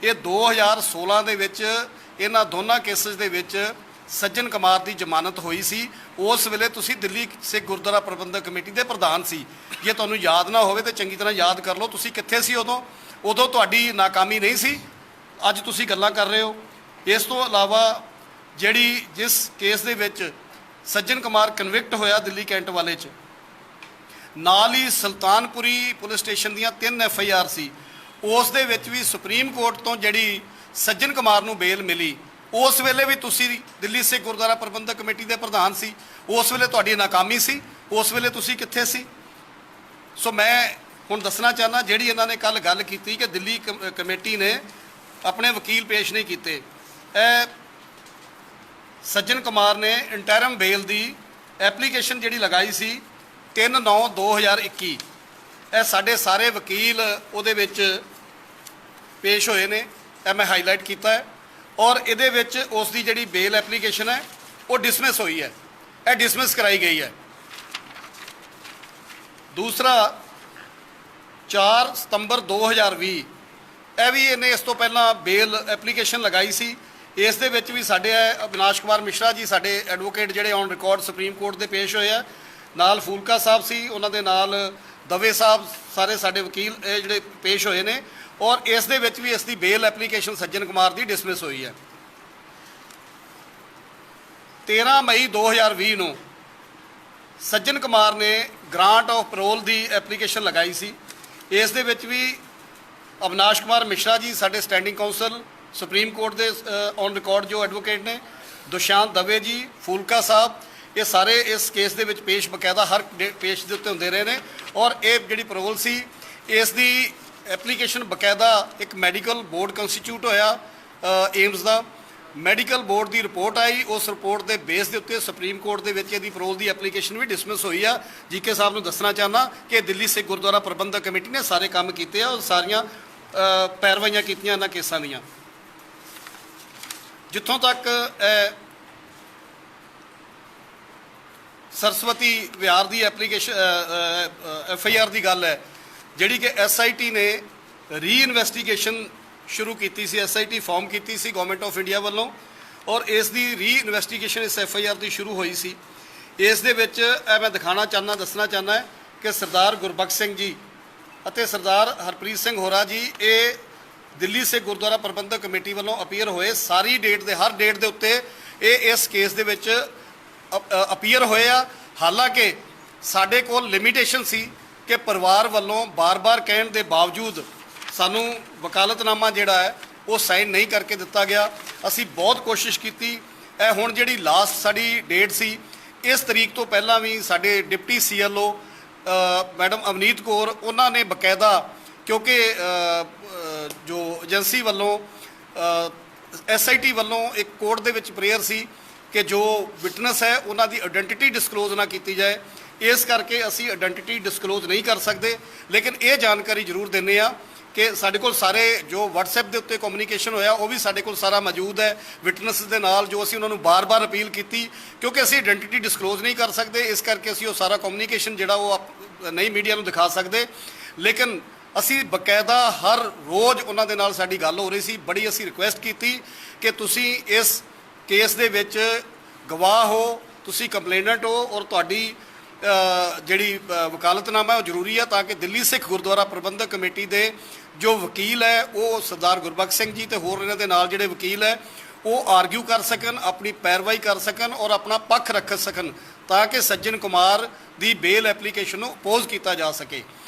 ਇਹ 2016 ਦੇ ਵਿੱਚ ਇਹਨਾਂ ਦੋਨਾਂ ਕੇਸਿਸ ਦੇ ਵਿੱਚ ਸੱਜਣ ਕੁਮਾਰ ਦੀ ਜ਼ਮਾਨਤ ਹੋਈ ਸੀ। ਉਸ ਵੇਲੇ ਤੁਸੀਂ ਦਿੱਲੀ ਸਿੱਖ ਗੁਰਦੁਆਰਾ ਪ੍ਰਬੰਧਕ ਕਮੇਟੀ ਦੇ ਪ੍ਰਧਾਨ ਸੀ। ਜੇ ਤੁਹਾਨੂੰ ਯਾਦ ਨਾ ਹੋਵੇ ਤਾਂ ਚੰਗੀ ਤਰ੍ਹਾਂ ਯਾਦ ਕਰ ਲਓ, ਤੁਸੀਂ ਕਿੱਥੇ ਸੀ ਉਦੋਂ। ਤੁਹਾਡੀ ਨਾਕਾਮੀ ਨਹੀਂ ਸੀ, ਅੱਜ ਤੁਸੀਂ ਗੱਲਾਂ ਕਰ ਰਹੇ ਹੋ। ਇਸ ਤੋਂ ਇਲਾਵਾ ਜਿਸ ਕੇਸ ਦੇ ਵਿੱਚ ਸੱਜਣ ਕੁਮਾਰ ਕਨਵਿਕਟ ਹੋਇਆ ਦਿੱਲੀ ਕੈਂਟ ਵਾਲੇ 'ਚ, ਨਾਲ ਹੀ ਸੁਲਤਾਨਪੁਰੀ ਪੁਲਿਸ ਸਟੇਸ਼ਨ ਦੀਆਂ 3 FIR ਸੀ। ਉਸ ਦੇ ਵਿੱਚ ਵੀ ਸੁਪਰੀਮ ਕੋਰਟ ਤੋਂ ਜਿਹੜੀ ਸੱਜਣ ਕੁਮਾਰ ਨੂੰ ਬੇਲ ਮਿਲੀ, ਉਸ ਵੇਲੇ ਵੀ ਤੁਸੀਂ ਦਿੱਲੀ ਸਿੱਖ ਗੁਰਦੁਆਰਾ ਪ੍ਰਬੰਧਕ ਕਮੇਟੀ ਦੇ ਪ੍ਰਧਾਨ ਸੀ। ਉਸ ਵੇਲੇ ਤੁਹਾਡੀ ਨਾਕਾਮੀ ਸੀ, ਉਸ ਵੇਲੇ ਤੁਸੀਂ ਕਿੱਥੇ ਸੀ। ਸੋ ਮੈਂ ਹੁਣ ਦੱਸਣਾ ਚਾਹੁੰਦਾ, ਜਿਹੜੀ ਇਹਨਾਂ ਨੇ ਕੱਲ ਗੱਲ ਕੀਤੀ ਕਿ ਦਿੱਲੀ ਕਮੇਟੀ ਨੇ ਆਪਣੇ ਵਕੀਲ ਪੇਸ਼ ਨਹੀਂ ਕੀਤੇ, ਇਹ ਸੱਜਣ ਕੁਮਾਰ ਨੇ ਇੰਟਰਮ ਬੇਲ ਦੀ ਐਪਲੀਕੇਸ਼ਨ ਜਿਹੜੀ ਲਗਾਈ ਸੀ 3/9/2021, ਇਹ ਸਾਡੇ ਸਾਰੇ ਵਕੀਲ ਉਹਦੇ ਵਿੱਚ ਪੇਸ਼ ਹੋਏ ਨੇ। ਇਹ ਮੈਂ ਹਾਈਲਾਈਟ ਕੀਤਾ ਹੈ ਔਰ ਇਹਦੇ ਵਿੱਚ ਉਸ ਦੀ ਜਿਹੜੀ ਬੇਲ ਐਪਲੀਕੇਸ਼ਨ ਹੈ ਉਹ ਡਿਸਮਿਸ ਹੋਈ ਹੈ, ਇਹ ਡਿਸਮਿਸ ਕਰਾਈ ਗਈ ਹੈ। ਦੂਸਰਾ 4 ਸਤੰਬਰ 2020, ਇਹ ਵੀ ਇਹਨੇ ਇਸ ਤੋਂ ਪਹਿਲਾਂ ਬੇਲ ਐਪਲੀਕੇਸ਼ਨ ਲਗਾਈ ਸੀ। ਇਸ ਦੇ ਵਿੱਚ ਵੀ ਸਾਡੇ ਅਵਿਨਾਸ਼ ਕੁਮਾਰ ਮਿਸ਼ਰਾ ਜੀ, ਸਾਡੇ ਐਡਵੋਕੇਟ ਜਿਹੜੇ ਔਨ ਰਿਕਾਰਡ ਸੁਪਰੀਮ ਕੋਰਟ ਦੇ ਪੇਸ਼ ਹੋਏ ਆ, ਨਾਲ ਫੂਲਕਾ ਸਾਹਿਬ ਸੀ, ਉਹਨਾਂ ਦੇ ਨਾਲ ਦਵੇ ਸਾਹਿਬ, ਸਾਰੇ ਸਾਡੇ ਵਕੀਲ ਇਹ ਜਿਹੜੇ ਪੇਸ਼ ਹੋਏ ਨੇ ਔਰ ਇਸ ਦੇ ਵਿੱਚ ਵੀ ਇਸ ਦੀ ਬੇਲ ਐਪਲੀਕੇਸ਼ਨ ਸੱਜਣ ਕੁਮਾਰ ਦੀ ਡਿਸਮਿਸ ਹੋਈ ਹੈ। 13 ਮਈ 2020 ਨੂੰ ਸੱਜਣ ਕੁਮਾਰ ਨੇ grant of parole the application ਲਗਾਈ ਸੀ। ਇਸ ਦੇ ਵਿੱਚ ਵੀ ਅਵਿਨਾਸ਼ ਕੁਮਾਰ ਮਿਸ਼ਰਾ ਜੀ, ਸਾਡੇ ਸਟੈਂਡਿੰਗ ਕਾਉਂਸਲ ਸੁਪਰੀਮ ਕੋਰਟ ਦੇ ਔਨ ਰਿਕਾਰਡ ਜੋ ਐਡਵੋਕੇਟ ਨੇ, ਦੁਸ਼ਾਂਤ ਦਵੇ ਜੀ, ਫੂਲਕਾ ਸਾਹਿਬ, ਇਹ ਸਾਰੇ ਇਸ ਕੇਸ ਦੇ ਵਿੱਚ ਪੇਸ਼ ਬਕਾਇਦਾ ਹਰ ਪੇਸ਼ ਦੇ ਉੱਤੇ ਹੁੰਦੇ ਰਹੇ ਨੇ ਔਰ ਇਹ ਜਿਹੜੀ ਪੈਰੋਲ ਸੀ ਇਸ ਦੀ ਐਪਲੀਕੇਸ਼ਨ ਬਕਾਇਦਾ ਇੱਕ ਮੈਡੀਕਲ ਬੋਰਡ ਕੰਸਟੀਟਿਊਟ ਹੋਇਆ ਏਮਸ ਦਾ। ਮੈਡੀਕਲ ਬੋਰਡ ਦੀ ਰਿਪੋਰਟ ਆਈ, ਉਸ ਰਿਪੋਰਟ ਦੇ ਬੇਸ ਦੇ ਉੱਤੇ ਸੁਪਰੀਮ ਕੋਰਟ ਦੇ ਵਿੱਚ ਇਹਦੀ ਪੈਰੋਲ ਦੀ ਐਪਲੀਕੇਸ਼ਨ ਵੀ ਡਿਸਮਿਸ ਹੋਈ ਆ। ਜੀਕੇ ਸਾਹਿਬ ਨੂੰ ਦੱਸਣਾ ਚਾਹੁੰਦਾ ਕਿ ਦਿੱਲੀ ਸਿੱਖ ਗੁਰਦੁਆਰਾ ਪ੍ਰਬੰਧਕ ਕਮੇਟੀ ਨੇ ਸਾਰੇ ਕੰਮ ਕੀਤੇ ਆ ਔਰ ਸਾਰੀਆਂ ਪੈਰਵਾਈਆਂ ਕੀਤੀਆਂ ਇਹਨਾਂ ਕੇਸਾਂ ਦੀਆਂ। ਜਿੱਥੋਂ ਤੱਕ ਸਰਸਵਤੀ ਵਿਹਾਰ ਦੀ ਐਪਲੀਕੇਸ਼ਨ FIR ਦੀ ਗੱਲ ਹੈ, ਜਿਹੜੀ ਕਿ SIT ਨੇ ਰੀ ਇਨਵੈਸਟੀਗੇਸ਼ਨ ਸ਼ੁਰੂ ਕੀਤੀ ਸੀ, SIT ਫਾਰਮ ਕੀਤੀ ਸੀ ਗਵਰਨਮੈਂਟ ਆਫ ਇੰਡੀਆ ਵੱਲੋਂ ਔਰ ਇਸ ਦੀ ਰੀ ਇਨਵੈਸਟੀਗੇਸ਼ਨ ਇਸ FIR ਦੀ ਸ਼ੁਰੂ ਹੋਈ ਸੀ। ਇਸ ਦੇ ਵਿੱਚ ਮੈਂ ਦੱਸਣਾ ਚਾਹੁੰਦਾ ਕਿ ਸਰਦਾਰ ਗੁਰਬਖਸ਼ ਸਿੰਘ ਜੀ ਅਤੇ ਸਰਦਾਰ ਹਰਪ੍ਰੀਤ ਸਿੰਘ ਹੋਰਾ ਜੀ ਇਹ ਦਿੱਲੀ ਸਿੱਖ ਗੁਰਦੁਆਰਾ ਪ੍ਰਬੰਧਕ ਕਮੇਟੀ ਵੱਲੋਂ ਅਪੀਅਰ ਹੋਏ। ਸਾਰੀ ਡੇਟ ਦੇ ਹਰ ਡੇਟ ਦੇ ਉੱਤੇ ਇਹ ਇਸ ਕੇਸ ਦੇ ਵਿੱਚ ਅਪੀਅਰ ਹੋਏ ਆ। ਹਾਲਾਂਕਿ ਸਾਡੇ ਕੋਲ ਲਿਮਿਟੇਸ਼ਨ ਸੀ ਕਿ ਪਰਿਵਾਰ ਵੱਲੋਂ ਬਾਰ-ਬਾਰ ਕਹਿਣ ਦੇ ਬਾਵਜੂਦ ਸਾਨੂੰ ਵਕਾਲਤਨਾਮਾ ਜਿਹੜਾ ਹੈ ਉਹ ਸਾਈਨ ਨਹੀਂ ਕਰਕੇ ਦਿੱਤਾ ਗਿਆ। ਅਸੀਂ ਬਹੁਤ ਕੋਸ਼ਿਸ਼ ਕੀਤੀ। ਇਹ ਹੁਣ ਜਿਹੜੀ ਲਾਸਟ ਸਾਡੀ ਡੇਟ ਸੀ, ਇਸ ਤਰੀਕ ਤੋਂ ਪਹਿਲਾਂ ਵੀ ਸਾਡੇ ਡਿਪਟੀ ਸੀਐਲਓ ਮੈਡਮ ਅਵਨੀਤ ਕੌਰ, ਉਹਨਾਂ ਨੇ ਬਕਾਇਦਾ, ਕਿਉਂਕਿ ਜੋ ਏਜੰਸੀ ਵੱਲੋਂ SIT ਵੱਲੋਂ ਇੱਕ ਕੋਰਟ ਦੇ ਵਿੱਚ ਪ੍ਰੇਅਰ ਸੀ ਕਿ ਜੋ ਵਿਟਨੈਸ ਹੈ ਉਹਨਾਂ ਦੀ ਆਇਡੈਂਟੀਟੀ ਡਿਸਕਲੋਜ਼ ਨਾ ਕੀਤੀ ਜਾਏ, ਇਸ ਕਰਕੇ ਅਸੀਂ ਆਇਡੈਂਟੀਟੀ ਡਿਸਕਲੋਜ਼ ਨਹੀਂ ਕਰ ਸਕਦੇ। ਲੇਕਿਨ ਇਹ ਜਾਣਕਾਰੀ ਜ਼ਰੂਰ ਦਿੰਦੇ ਆ ਕਿ ਸਾਡੇ ਕੋਲ ਸਾਰੇ ਜੋ WhatsApp ਦੇ ਉੱਤੇ ਕਮਿਊਨੀਕੇਸ਼ਨ ਹੋਇਆ ਉਹ ਵੀ ਸਾਡੇ ਕੋਲ ਸਾਰਾ ਮੌਜੂਦ ਹੈ ਵਿਟਨੈਸ ਦੇ ਨਾਲ, ਜੋ ਅਸੀਂ ਉਹਨਾਂ ਨੂੰ ਬਾਰ-ਬਾਰ ਅਪੀਲ ਕੀਤੀ, ਕਿਉਂਕਿ ਅਸੀਂ ਆਇਡੈਂਟੀਟੀ ਡਿਸਕਲੋਜ਼ ਨਹੀਂ ਕਰ ਸਕਦੇ, ਇਸ ਕਰਕੇ ਅਸੀਂ ਉਹ ਸਾਰਾ ਕਮਿਊਨੀਕੇਸ਼ਨ ਜਿਹੜਾ ਉਹ ਨਹੀਂ ਮੀਡੀਆ ਨੂੰ ਦਿਖਾ ਸਕਦੇ। ਲੇਕਿਨ ਅਸੀਂ ਬਕਾਇਦਾ ਹਰ ਰੋਜ਼ ਉਹਨਾਂ ਦੇ ਨਾਲ ਸਾਡੀ ਗੱਲ ਹੋ ਰਹੀ ਸੀ। ਬੜੀ ਅਸੀਂ ਰਿਕੁਐਸਟ ਕੀਤੀ ਕਿ ਤੁਸੀਂ ਇਸ ਕੇਸ ਦੇ ਵਿੱਚ ਗਵਾਹ ਹੋ, ਤੁਸੀਂ ਕੰਪਲੇਨੈਂਟ ਹੋ, ਔਰ ਤੁਹਾਡੀ ਜਿਹੜੀ ਵਕਾਲਤਨਾਮਾ ਉਹ ਜ਼ਰੂਰੀ ਹੈ ਤਾਂ ਕਿ ਦਿੱਲੀ ਸਿੱਖ ਗੁਰਦੁਆਰਾ ਪ੍ਰਬੰਧਕ ਕਮੇਟੀ ਦੇ ਜੋ ਵਕੀਲ ਹੈ ਉਹ ਸਰਦਾਰ ਗੁਰਬਖਸ਼ ਸਿੰਘ ਜੀ ਤੇ ਹੋਰ ਇਹਨਾਂ ਦੇ ਨਾਲ ਜਿਹੜੇ ਵਕੀਲ ਹੈ ਉਹ ਆਰਗਿਊ ਕਰ ਸਕਣ, ਆਪਣੀ ਪੈਰਵਾਈ ਕਰ ਸਕਣ ਔਰ ਆਪਣਾ ਪੱਖ ਰੱਖ ਸਕਣ, ਤਾਂ ਕਿ ਸੱਜਣ ਕੁਮਾਰ ਦੀ ਬੇਲ ਐਪਲੀਕੇਸ਼ਨ ਨੂੰ ਅਪੋਜ਼ ਕੀਤਾ ਜਾ ਸਕੇ।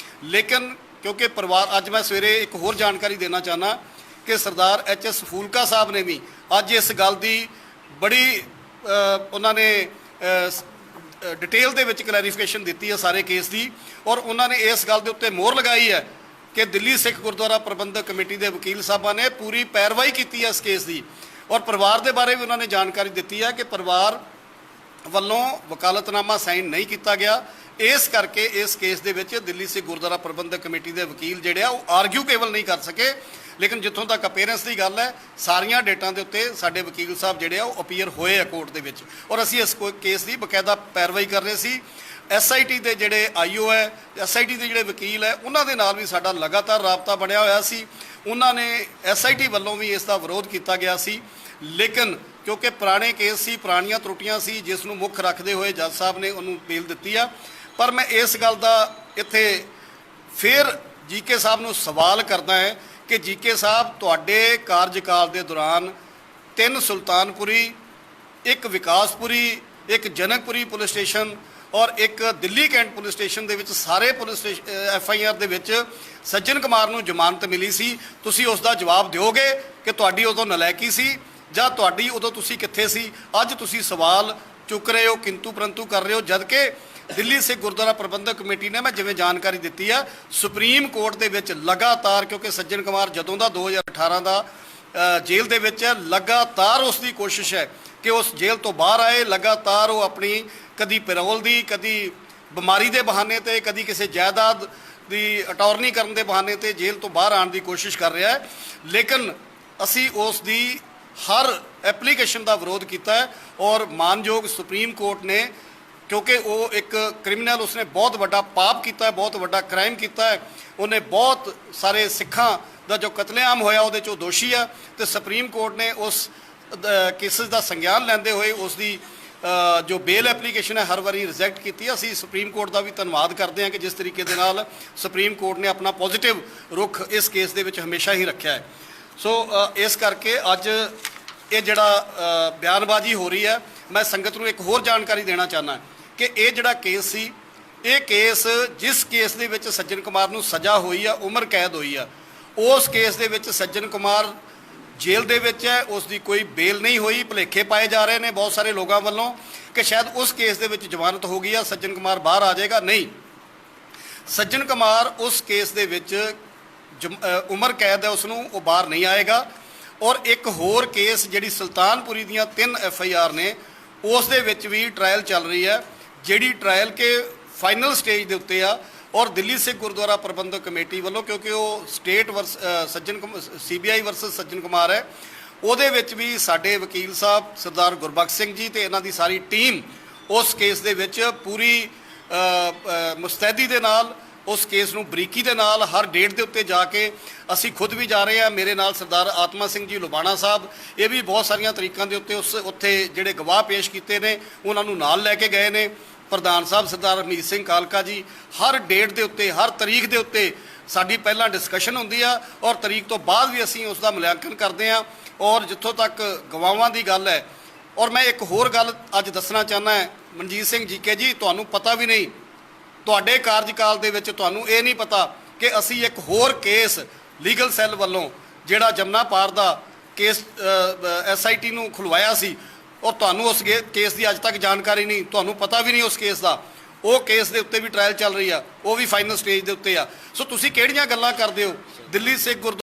ਲੇਕਿਨ ਕਿਉਂਕਿ ਪਰਿਵਾਰ, ਅੱਜ ਮੈਂ ਸਵੇਰੇ ਇੱਕ ਹੋਰ ਜਾਣਕਾਰੀ ਦੇਣਾ ਚਾਹੁੰਦਾ ਕਿ ਸਰਦਾਰ HS ਫੂਲਕਾ ਸਾਹਿਬ ਨੇ ਵੀ ਅੱਜ ਇਸ ਗੱਲ ਦੀ ਬੜੀ ਉਹਨਾਂ ਨੇ ਡਿਟੇਲ ਦੇ ਵਿੱਚ ਕਲੈਰੀਫਿਕੇਸ਼ਨ ਦਿੱਤੀ ਹੈ ਸਾਰੇ ਕੇਸ ਦੀ, ਔਰ ਉਹਨਾਂ ਨੇ ਇਸ ਗੱਲ ਦੇ ਉੱਤੇ ਮੋਹਰ ਲਗਾਈ ਹੈ ਕਿ ਦਿੱਲੀ ਸਿੱਖ ਗੁਰਦੁਆਰਾ ਪ੍ਰਬੰਧਕ ਕਮੇਟੀ ਦੇ ਵਕੀਲ ਸਾਹਿਬਾਂ ਨੇ ਪੂਰੀ ਪੈਰਵਾਈ ਕੀਤੀ ਹੈ ਇਸ ਕੇਸ ਦੀ, ਔਰ ਪਰਿਵਾਰ ਦੇ ਬਾਰੇ ਵੀ ਉਹਨਾਂ ਨੇ ਜਾਣਕਾਰੀ ਦਿੱਤੀ ਹੈ ਕਿ ਪਰਿਵਾਰ ਵੱਲੋਂ ਵਕਾਲਤਨਾਮਾ ਸਾਈਨ ਨਹੀਂ ਕੀਤਾ ਗਿਆ, ਇਸ ਕਰਕੇ ਇਸ ਕੇਸ ਦੇ ਵਿੱਚ ਦਿੱਲੀ ਸਿੱਖ ਗੁਰਦੁਆਰਾ ਪ੍ਰਬੰਧਕ ਕਮੇਟੀ ਦੇ ਵਕੀਲ ਜਿਹੜੇ ਆ ਉਹ ਆਰਗਿਊ ਕੇਵਲ ਨਹੀਂ ਕਰ ਸਕੇ। ਲੇਕਿਨ ਜਿੱਥੋਂ ਤੱਕ ਅਪੀਅਰੈਂਸ ਦੀ ਗੱਲ ਹੈ, ਸਾਰੀਆਂ ਡੇਟਾਂ ਦੇ ਉੱਤੇ ਸਾਡੇ ਵਕੀਲ ਸਾਹਿਬ ਜਿਹੜੇ ਆ ਉਹ ਅਪੀਅਰ ਹੋਏ ਆ ਕੋਰਟ ਦੇ ਵਿੱਚ, ਔਰ ਅਸੀਂ ਇਸ ਕੇਸ ਦੀ ਬਕਾਇਦਾ ਪੈਰਵਾਈ ਕਰ ਰਹੇ ਸੀ। SIT ਦੇ ਜਿਹੜੇ IO ਹੈ, SIT ਦੇ ਜਿਹੜੇ ਵਕੀਲ ਹੈ, ਉਹਨਾਂ ਦੇ ਨਾਲ ਵੀ ਸਾਡਾ ਲਗਾਤਾਰ ਰਾਬਤਾ ਬਣਿਆ ਹੋਇਆ ਸੀ। ਉਹਨਾਂ ਨੇ SIT ਵੱਲੋਂ ਵੀ ਇਸ ਦਾ ਵਿਰੋਧ ਕੀਤਾ ਗਿਆ ਸੀ, ਲੇਕਿਨ ਕਿਉਂਕਿ ਪੁਰਾਣੇ ਕੇਸ ਸੀ, ਪੁਰਾਣੀਆਂ ਤਰੁੱਟੀਆਂ ਸੀ, ਜਿਸ ਨੂੰ ਮੁੱਖ ਰੱਖਦੇ ਹੋਏ ਜੱਜ ਸਾਹਿਬ ਨੇ ਉਹਨੂੰ ਬੇਲ ਦਿੱਤੀ ਆ। ਪਰ ਮੈਂ ਇਸ ਗੱਲ ਦਾ ਇੱਥੇ ਫਿਰ GK ਸਾਹਿਬ ਨੂੰ ਸਵਾਲ ਕਰਦਾ ਹੈ ਕਿ GK ਸਾਹਿਬ, ਤੁਹਾਡੇ ਕਾਰਜਕਾਲ ਦੇ ਦੌਰਾਨ 3 ਸੁਲਤਾਨਪੁਰੀ, 1 ਵਿਕਾਸਪੁਰੀ, 1 ਜਨਕਪੁਰੀ ਪੁਲਿਸ ਸਟੇਸ਼ਨ ਔਰ 1 ਦਿੱਲੀ ਕੈਂਟ ਪੁਲਿਸ ਸਟੇਸ਼ਨ ਦੇ ਵਿੱਚ ਸਾਰੇ ਪੁਲਿਸ FIR ਦੇ ਵਿੱਚ ਸੱਜਣ ਕੁਮਾਰ ਨੂੰ ਜ਼ਮਾਨਤ ਮਿਲੀ ਸੀ। ਤੁਸੀਂ ਉਸ ਦਾ ਜਵਾਬ ਦਿਓਗੇ ਕਿ ਤੁਹਾਡੀ ਉਦੋਂ ਨਲਾਇਕੀ ਸੀ ਜਾਂ ਤੁਹਾਡੀ ਉਦੋਂ ਤੁਸੀਂ ਕਿੱਥੇ ਸੀ? ਅੱਜ ਤੁਸੀਂ ਸਵਾਲ ਚੁੱਕ ਰਹੇ ਹੋ, ਕਿੰਤੂ ਪਰੰਤੂ ਕਰ ਰਹੇ ਹੋ, ਜਦ ਕਿ ਦਿੱਲੀ ਸਿੱਖ ਗੁਰਦੁਆਰਾ ਪ੍ਰਬੰਧਕ ਕਮੇਟੀ ਨੇ, ਮੈਂ ਜਿਵੇਂ ਜਾਣਕਾਰੀ ਦਿੱਤੀ ਆ, ਸੁਪਰੀਮ ਕੋਰਟ ਦੇ ਵਿੱਚ ਲਗਾਤਾਰ, ਕਿਉਂਕਿ ਸੱਜਣ ਕੁਮਾਰ ਜਦੋਂ ਦਾ 2018 ਦਾ ਜੇਲ੍ਹ ਦੇ ਵਿੱਚ ਹੈ, ਲਗਾਤਾਰ ਉਸ ਦੀ ਕੋਸ਼ਿਸ਼ ਹੈ ਕਿ ਉਸ ਜੇਲ੍ਹ ਤੋਂ ਬਾਹਰ ਆਏ। ਲਗਾਤਾਰ ਉਹ ਆਪਣੀ ਕਦੀ ਪੈਰੋਲ ਦੀ, ਕਦੀ ਬਿਮਾਰੀ ਦੇ ਬਹਾਨੇ ਤੇ, ਕਦੀ ਕਿਸੇ ਜਾਇਦਾਦ ਦੀ ਅਟਾਰਨੀ ਕਰਨ ਦੇ ਬਹਾਨੇ ਤੇ ਜੇਲ੍ਹ ਤੋਂ ਬਾਹਰ ਆਉਣ ਦੀ ਕੋਸ਼ਿਸ਼ ਕਰ ਰਿਹਾ ਹੈ। ਲੇਕਿਨ ਅਸੀਂ ਉਸ ਦੀ ਹਰ ਐਪਲੀਕੇਸ਼ਨ ਦਾ ਵਿਰੋਧ ਕੀਤਾ ਹੈ, ਔਰ ਮਾਨਯੋਗ ਸੁਪਰੀਮ ਕੋਰਟ ਨੇ, ਕਿਉਂਕਿ ਉਹ ਇੱਕ ਕ੍ਰਿਮੀਨਲ, ਉਸਨੇ ਬਹੁਤ ਵੱਡਾ ਪਾਪ ਕੀਤਾ ਹੈ, ਬਹੁਤ ਵੱਡਾ ਕ੍ਰਾਈਮ ਕੀਤਾ ਹੈ, ਉਹਨੇ ਬਹੁਤ ਸਾਰੇ ਸਿੱਖਾਂ ਦਾ ਜੋ ਕਤਲੇਆਮ ਹੋਇਆ ਉਹਦੇ 'ਚ ਉਹ ਦੋਸ਼ੀ ਆ, ਤੇ ਸੁਪਰੀਮ ਕੋਰਟ ਨੇ ਉਸ ਕੇਸਿਸ ਦਾ ਸੰਗਿਆਨ ਲੈਂਦੇ ਹੋਏ ਉਸ ਦੀ ਜੋ ਬੇਲ ਐਪਲੀਕੇਸ਼ਨ ਹੈ ਹਰ ਵਾਰੀ ਰਿਜੈਕਟ ਕੀਤੀ ਹੈ। ਅਸੀਂ ਸੁਪਰੀਮ ਕੋਰਟ ਦਾ ਵੀ ਧੰਨਵਾਦ ਕਰਦੇ ਹਾਂ ਕਿ ਜਿਸ ਤਰੀਕੇ ਦੇ ਨਾਲ ਸੁਪਰੀਮ ਕੋਰਟ ਨੇ ਆਪਣਾ ਪੋਜ਼ਿਟਿਵ ਰੁਖ ਇਸ ਕੇਸ ਦੇ ਵਿੱਚ ਹਮੇਸ਼ਾ ਹੀ ਰੱਖਿਆ ਹੈ। ਸੋ ਇਸ ਕਰਕੇ ਅੱਜ ਇਹ ਜਿਹੜਾ ਬਿਆਨਬਾਜ਼ੀ ਹੋ ਰਹੀ ਹੈ, ਮੈਂ ਸੰਗਤ ਨੂੰ ਇੱਕ ਹੋਰ ਜਾਣਕਾਰੀ ਦੇਣਾ ਚਾਹੁੰਦਾ ਕਿ ਇਹ ਜਿਹੜਾ ਕੇਸ ਸੀ, ਇਹ ਕੇਸ ਜਿਸ ਕੇਸ ਦੇ ਵਿੱਚ ਸੱਜਣ ਕੁਮਾਰ ਨੂੰ ਸਜ਼ਾ ਹੋਈ ਆ, ਉਮਰ ਕੈਦ ਹੋਈ ਆ, ਉਸ ਕੇਸ ਦੇ ਵਿੱਚ ਸੱਜਣ ਕੁਮਾਰ ਜੇਲ੍ਹ ਦੇ ਵਿੱਚ ਹੈ, ਉਸ ਦੀ ਕੋਈ ਬੇਲ ਨਹੀਂ ਹੋਈ। ਭੁਲੇਖੇ ਪਾਏ ਜਾ ਰਹੇ ਨੇ ਬਹੁਤ ਸਾਰੇ ਲੋਕਾਂ ਵੱਲੋਂ ਕਿ ਸ਼ਾਇਦ ਉਸ ਕੇਸ ਦੇ ਵਿੱਚ ਜ਼ਮਾਨਤ ਹੋ ਗਈ ਆ, ਸੱਜਣ ਕੁਮਾਰ ਬਾਹਰ ਆ ਜਾਏਗਾ। ਨਹੀਂ, ਸੱਜਣ ਕੁਮਾਰ ਉਸ ਕੇਸ ਦੇ ਵਿੱਚ ਉਮਰ ਕੈਦ ਹੈ, ਉਸ ਨੂੰ ਉਹ ਬਾਹਰ ਨਹੀਂ ਆਏਗਾ। ਔਰ ਇੱਕ ਹੋਰ ਕੇਸ ਜਿਹੜੀ ਸੁਲਤਾਨਪੁਰੀ ਦੀਆਂ 3 FIR ਨੇ, ਉਸ ਦੇ ਵਿੱਚ ਵੀ ਟਰਾਇਲ ਚੱਲ ਰਹੀ ਹੈ, ਜਿਹੜੀ ਟਰਾਇਲ ਕੇ ਫਾਈਨਲ ਸਟੇਜ ਦੇ ਉੱਤੇ ਆ। ਔਰ ਦਿੱਲੀ ਸਿੱਖ ਗੁਰਦੁਆਰਾ ਪ੍ਰਬੰਧਕ ਕਮੇਟੀ ਵੱਲੋਂ, ਕਿਉਂਕਿ ਉਹ state CBI versus Sajjan Kumar ਹੈ, ਉਹਦੇ ਵਿੱਚ ਵੀ ਸਾਡੇ ਵਕੀਲ ਸਾਹਿਬ ਸਰਦਾਰ ਗੁਰਬਖਸ਼ ਸਿੰਘ ਜੀ ਤੇ ਇਹਨਾਂ ਦੀ ਸਾਰੀ ਟੀਮ ਉਸ ਕੇਸ ਦੇ ਵਿੱਚ ਪੂਰੀ ਮੁਸਤੈਦੀ ਦੇ ਨਾਲ, ਉਸ ਕੇਸ ਨੂੰ ਬਰੀਕੀ ਦੇ ਨਾਲ ਹਰ ਡੇਟ ਦੇ ਉੱਤੇ ਜਾ ਕੇ, ਅਸੀਂ ਖੁਦ ਵੀ ਜਾ ਰਹੇ ਹਾਂ, ਮੇਰੇ ਨਾਲ ਸਰਦਾਰ ਆਤਮਾ ਸਿੰਘ ਜੀ ਲੁਬਾਣਾ ਸਾਹਿਬ, ਇਹ ਵੀ ਬਹੁਤ ਸਾਰੀਆਂ ਤਰੀਕਾਂ ਦੇ ਉੱਤੇ ਉੱਥੇ ਜਿਹੜੇ ਗਵਾਹ ਪੇਸ਼ ਕੀਤੇ ਨੇ ਉਹਨਾਂ ਨੂੰ ਨਾਲ ਲੈ ਕੇ ਗਏ ਨੇ। ਪ੍ਰਧਾਨ ਸਾਹਿਬ ਸਰਦਾਰ ਹਰਮੀਤ ਸਿੰਘ ਕਾਲਕਾ ਜੀ, ਹਰ ਡੇਟ ਦੇ ਉੱਤੇ, ਹਰ ਤਰੀਕ ਦੇ ਉੱਤੇ ਸਾਡੀ ਪਹਿਲਾਂ ਡਿਸਕਸ਼ਨ ਹੁੰਦੀ ਆ, ਔਰ ਤਰੀਕ ਤੋਂ ਬਾਅਦ ਵੀ ਅਸੀਂ ਉਸ ਦਾ ਮੁਲਾਂਕਣ ਕਰਦੇ ਹਾਂ। ਔਰ ਜਿੱਥੋਂ ਤੱਕ ਗਵਾਹਾਂ ਦੀ ਗੱਲ ਹੈ, ਔਰ ਮੈਂ ਇੱਕ ਹੋਰ ਗੱਲ ਅੱਜ ਦੱਸਣਾ ਚਾਹੁੰਦਾ ਹੈ ਮਨਜੀਤ ਸਿੰਘ ਜੀਕੇ ਜੀ, ਤੁਹਾਨੂੰ ਪਤਾ ਵੀ ਨਹੀਂ, ਤੁਹਾਡੇ ਕਾਰਜਕਾਲ ਦੇ ਵਿੱਚ ਤੁਹਾਨੂੰ ਇਹ ਨਹੀਂ ਪਤਾ ਕਿ ਅਸੀਂ ਇੱਕ ਹੋਰ ਕੇਸ ਲੀਗਲ ਸੈੱਲ ਵੱਲੋਂ ਜਿਹੜਾ ਜਮਨਾ ਪਾਰ ਦਾ ਕੇਸ SIT ਨੂੰ ਖੁਲਵਾਇਆ ਸੀ, ਔਰ ਤੁਹਾਨੂੰ ਉਸ ਕੇਸ ਦੀ ਅੱਜ ਤੱਕ ਜਾਣਕਾਰੀ ਨਹੀਂ, ਤੁਹਾਨੂੰ ਪਤਾ ਵੀ ਨਹੀਂ ਉਸ ਕੇਸ ਦਾ। ਉਹ ਕੇਸ ਦੇ ਉੱਤੇ ਵੀ ਟ੍ਰਾਇਲ ਚੱਲ ਰਹੀ ਆ, ਉਹ ਵੀ ਫਾਈਨਲ ਸਟੇਜ ਦੇ ਉੱਤੇ ਆ। ਸੋ ਤੁਸੀਂ ਕਿਹੜੀਆਂ ਗੱਲਾਂ ਕਰਦੇ ਹੋ? ਦਿੱਲੀ ਸਿੱਖ ਗੁਰਦੁਆਰਾ